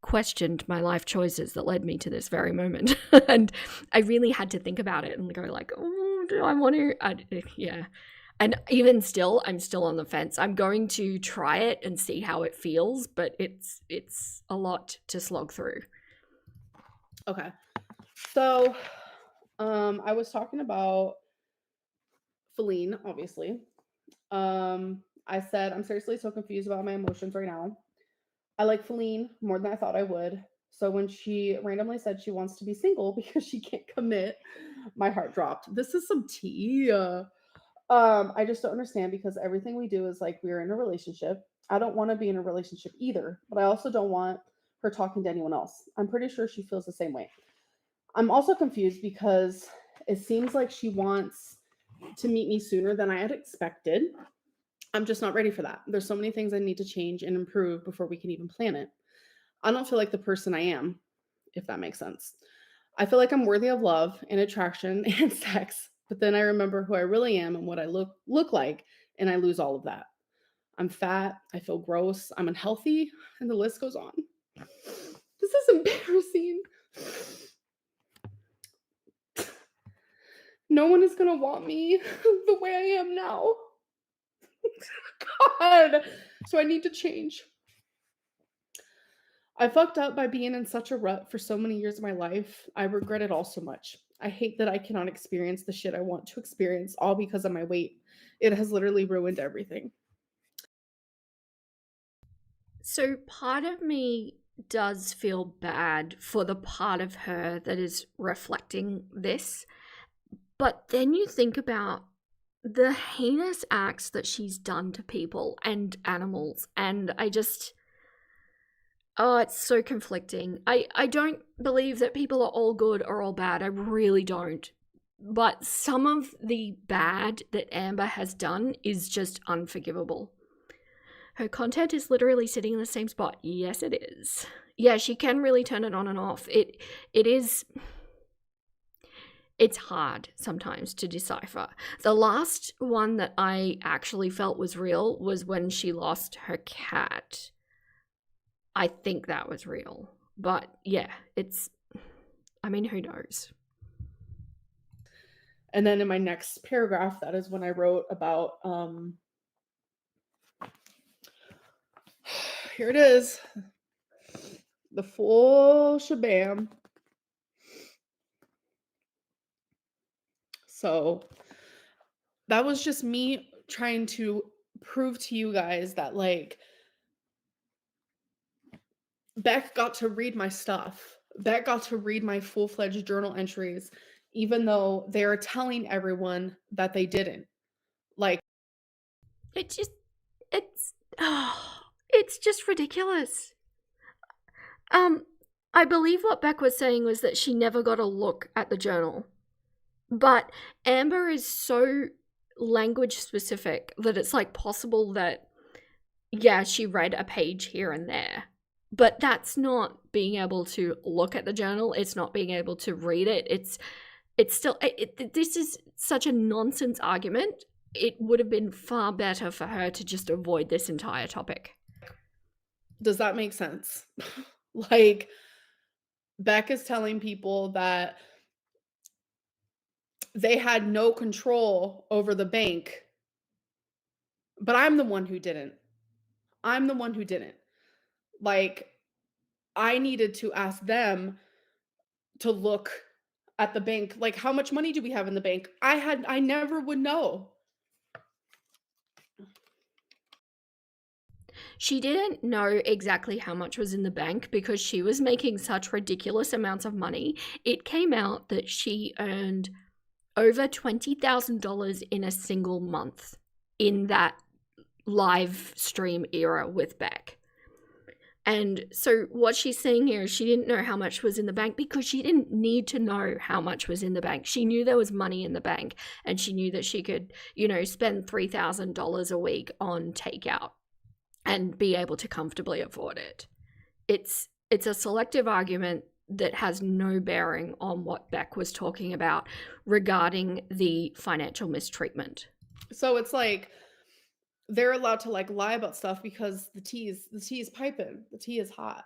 questioned my life choices that led me to this very moment. And I really had to think about it and go like, oh, do I want to? Yeah. And even still, I'm still on the fence. I'm going to try it and see how it feels, but it's a lot to slog through. Okay. So, I was talking about Feline, obviously. I said, I'm seriously so confused about my emotions right now. I like Feline more than I thought I would. So when she randomly said she wants to be single because she can't commit, my heart dropped. This is some tea. I just don't understand because everything we do is like we're in a relationship. I don't want to be in a relationship either, but I also don't want her talking to anyone else. I'm pretty sure she feels the same way. I'm also confused because it seems like she wants to meet me sooner than I had expected. I'm just not ready for that. There's so many things I need to change and improve before we can even plan it. I don't feel like the person I am, if that makes sense. I feel like I'm worthy of love and attraction and sex, but then I remember who I really am and what I look like, and I lose all of that. I'm fat, I feel gross, I'm unhealthy, and the list goes on. This is embarrassing. No one is gonna want me the way I am now. God. So I need to change. I fucked up by being in such a rut for so many years of my life. I regret it all so much. I hate that I cannot experience the shit I want to experience all because of my weight. It has literally ruined everything. So part of me does feel bad for the part of her that is reflecting this. But then you think about the heinous acts that she's done to people and animals, and I just. Oh, it's so conflicting. I don't believe that people are all good or all bad. I really don't. But some of the bad that Amber has done is just unforgivable. Her content is literally sitting in the same spot. Yes, it is. Yeah, she can really turn it on and off. It is. It's hard sometimes to decipher. The last one that I actually felt was real was when she lost her cat. I think that was real. But yeah, it's. I mean, who knows? And then in my next paragraph, that is when I wrote about here it is. The full shabam. So that was just me trying to prove to you guys that like Beck got to read my stuff. Beck got to read my full-fledged journal entries, even though they are telling everyone that they didn't. Like, It just. It's. Oh, it's just ridiculous. Um, I believe what Beck was saying was that she never got a look at the journal. But Amber is so language specific that it's like possible that, yeah, she read a page here and there. But that's not being able to look at the journal. It's not being able to read it. It's still, this is such a nonsense argument. It would have been far better for her to just avoid this entire topic. does that make sense? Like, Beck is telling people that they had no control over the bank, but I'm the one who didn't. I'm the one who didn't. Like, I needed to ask them to look at the bank. Like, how much money do we have in the bank? I never would know. She didn't know exactly how much was in the bank because she was making such ridiculous amounts of money. It came out that she earned over $20,000 in a single month in that live stream era with Beck. And so what she's saying here is she didn't know how much was in the bank because she didn't need to know how much was in the bank. She knew there was money in the bank and she knew that she could, spend $3,000 a week on takeout and be able to comfortably afford it. It's a selective argument that has no bearing on what Beck was talking about regarding the financial mistreatment. So it's like they're allowed to like lie about stuff because the tea is piping. The tea is hot.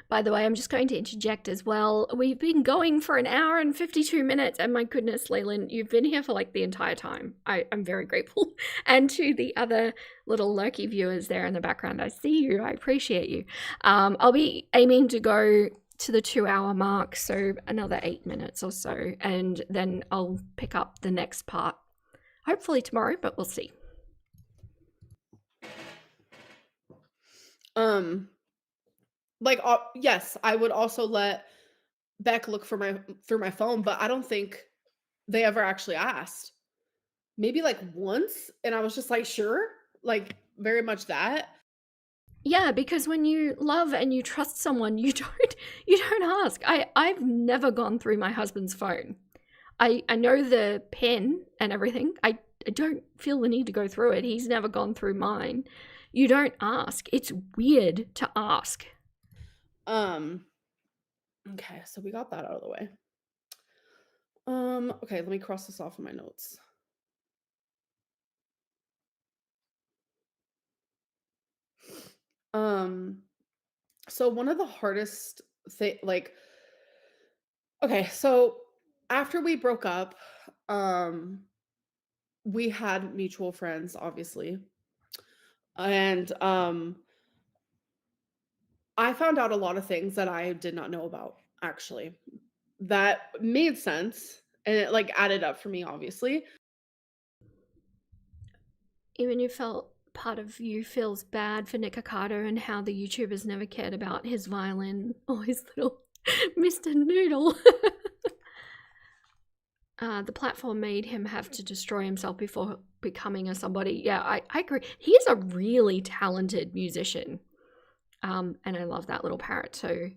By the way, I'm just going to interject as well. We've been going for an hour and 52 minutes, and my goodness, Leyland, you've been here for like the entire time. I'm very grateful. And to the other little lurky viewers there in the background, I see you. I appreciate you. I'll be aiming to go to the 2-hour mark, so another 8 minutes or so, and then I'll pick up the next part. Hopefully tomorrow, but we'll see. Like, yes, I would also let Beck look through my phone, but I don't think they ever actually asked. Maybe, like, once, and I was just like, "Sure," like, very much that. Yeah, because when you love and you trust someone, you don't ask. I've never gone through my husband's phone. I know the pin and everything. I don't feel the need to go through it. He's never gone through mine. You don't ask. It's weird to ask. Um, okay, so we got that out of the way. Okay, let me cross this off in my notes. Um, so one of the hardest like, okay, so after we broke up, um, we had mutual friends, obviously, and I found out a lot of things that I did not know about, actually, that made sense, and it, like, added up for me, obviously. Even you felt part of you feels bad for Nikocado and how the YouTubers never cared about his violin or his little Mr. Noodle. The platform made him have to destroy himself before becoming a somebody. Yeah, I agree. He is a really talented musician. And I love that little parrot. So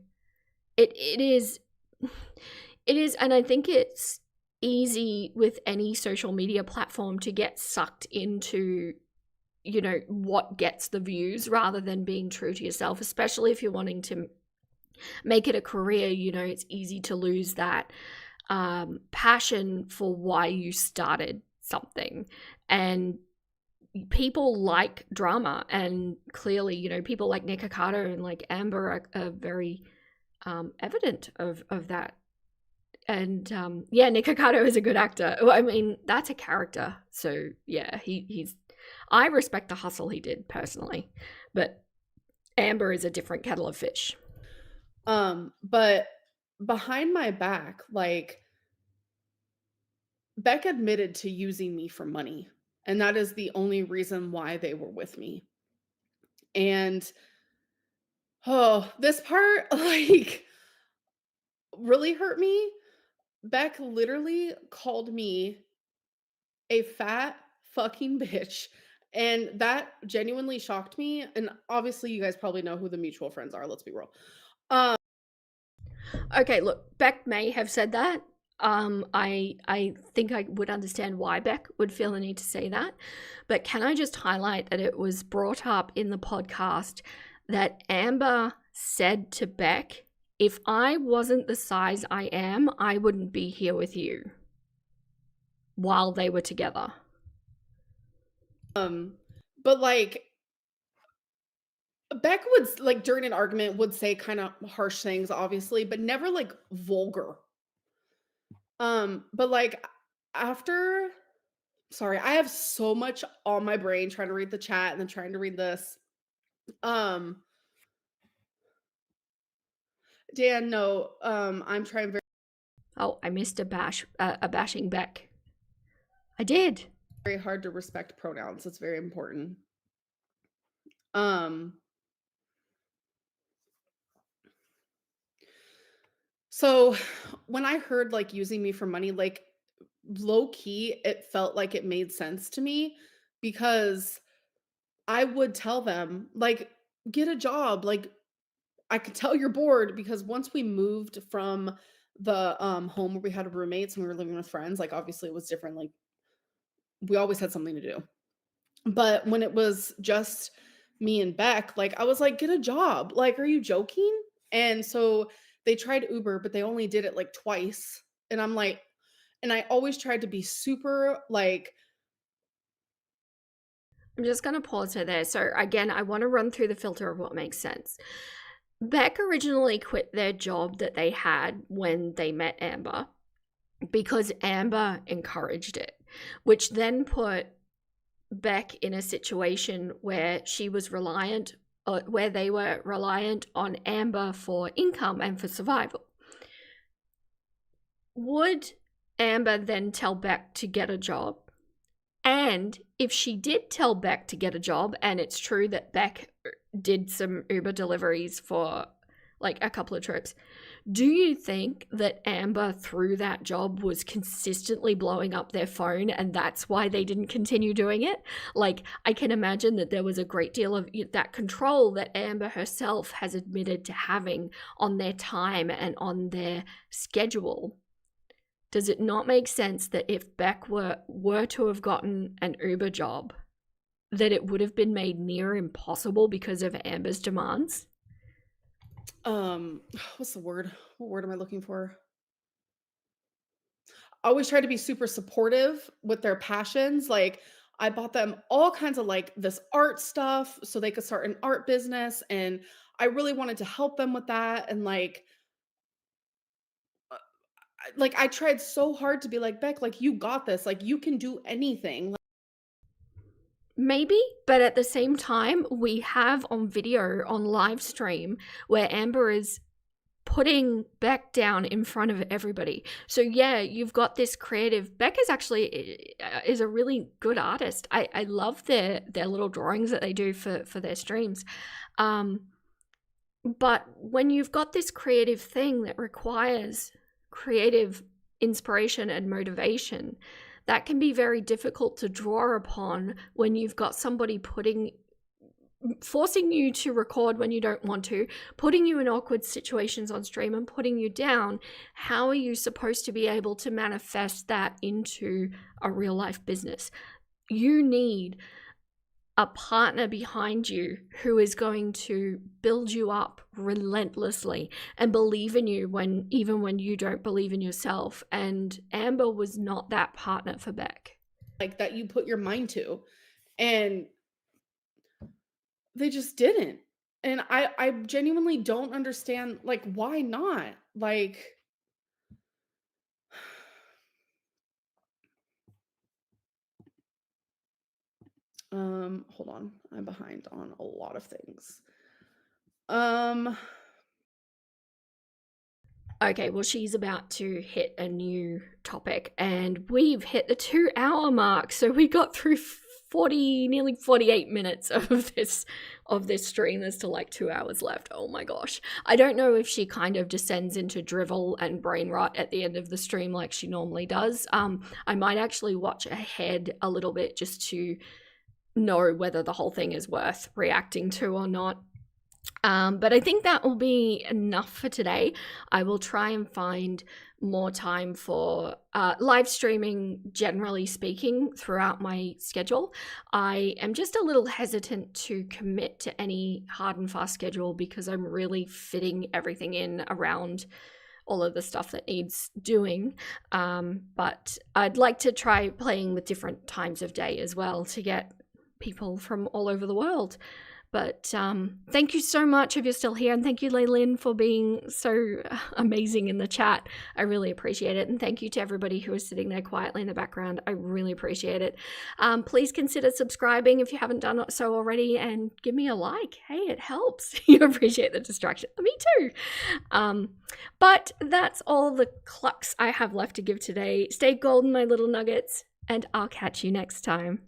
it is it is, and I think it's easy with any social media platform to get sucked into, what gets the views rather than being true to yourself, especially if you're wanting to make it a career. It's easy to lose that passion for why you started something. And people like drama, and clearly, people like Nikocado and like Amber are very evident of that. And yeah, Nikocado is a good actor. Well, I mean, that's a character. So yeah, he's. I respect the hustle he did personally, but Amber is a different kettle of fish. But behind my back, like, Beck admitted to using me for money, and that is the only reason why they were with me. And oh, this part like really hurt me. Beck literally called me a fat fucking bitch. And that genuinely shocked me. And obviously, you guys probably know who the mutual friends are. Let's be real. Um, Okay, look, Beck may have said that. I think I would understand why Beck would feel the need to say that. But can I just highlight that it was brought up in the podcast that Amber said to Beck, if I wasn't the size I am, I wouldn't be here with you, while they were together. but like Beck would like during an argument would say kind of harsh things, obviously, but never like vulgar. But like after sorry, I have so much on my brain trying to read the chat and then trying to read this. Um, Dan, no, I'm trying Oh, I missed a bashing Beck. I did. very hard to respect pronouns. It's very important. Um, so when I heard like using me for money, like low key, it felt like it made sense to me because I would tell them, like, get a job. Like, I could tell you're bored because once we moved from the home where we had roommates and we were living with friends, like obviously it was different. Like we always had something to do. But when it was just me and Beck, like I was like, get a job. Like, are you joking? And so they tried Uber, but they only did it like twice. And I'm like, and I always tried to be super like, I'm just going to pause her there. So, again, I want to run through the filter of what makes sense. Beck originally quit their job that they had when they met Amber because Amber encouraged it, which then put Beck in a situation where she was reliant, where they were reliant on Amber for income and for survival. Would Amber then tell Beck to get a job? And if she did tell Beck to get a job, and it's true that Beck did some Uber deliveries for like a couple of trips, Do you think that Amber, through that job, was consistently blowing up their phone and that's why they didn't continue doing it? Like, I can imagine that there was a great deal of that control that Amber herself has admitted to having on their time and on their schedule. Does it not make sense that if Beck were to have gotten an Uber job, that it would have been made near impossible because of Amber's demands? What's the word? What word am I looking for? I always try to be super supportive with their passions. Like, I bought them all kinds of like this art stuff so they could start an art business. And I really wanted to help them with that. And like I tried so hard to be like, Beck, like you got this. Like you can do anything. Maybe, but at the same time, we have on video, on live stream, where Amber is putting Beck down in front of everybody. So yeah, you've got this creative. Beck is actually is a really good artist. I love their little drawings that they do for their streams. But when you've got this creative thing that requires creative inspiration and motivation, that can be very difficult to draw upon when you've got somebody forcing you to record when you don't want to, putting you in awkward situations on stream and putting you down. How are you supposed to be able to manifest that into a real life business? You need a partner behind you who is going to build you up relentlessly and believe in you even when you don't believe in yourself. And Amber was not that partner for Beck. Like that you put your mind to. And they just didn't. And I genuinely don't understand like why not? Like hold on. I'm behind on a lot of things. Um Okay, well, she's about to hit a new topic, and we've hit the 2 hour mark. So we got through 40, nearly 48 minutes of this stream. There's still like 2 hours left. Oh my gosh. I don't know if she kind of descends into drivel and brain rot at the end of the stream like she normally does. I might actually watch ahead a little bit just to know whether the whole thing is worth reacting to or not. But I think that will be enough for today. I will try and find more time for live streaming, generally speaking, throughout my schedule. I am just a little hesitant to commit to any hard and fast schedule because I'm really fitting everything in around all of the stuff that needs doing. But I'd like to try playing with different times of day as well to get people from all over the world. But thank you so much if you're still here. And thank you, Laylin, for being so amazing in the chat. I really appreciate it. And thank you to everybody who is sitting there quietly in the background. I really appreciate it. Please consider subscribing if you haven't done so already. And give me a like. Hey, it helps. You appreciate the distraction. Me too. But that's all the clucks I have left to give today. Stay golden, my little nuggets. And I'll catch you next time.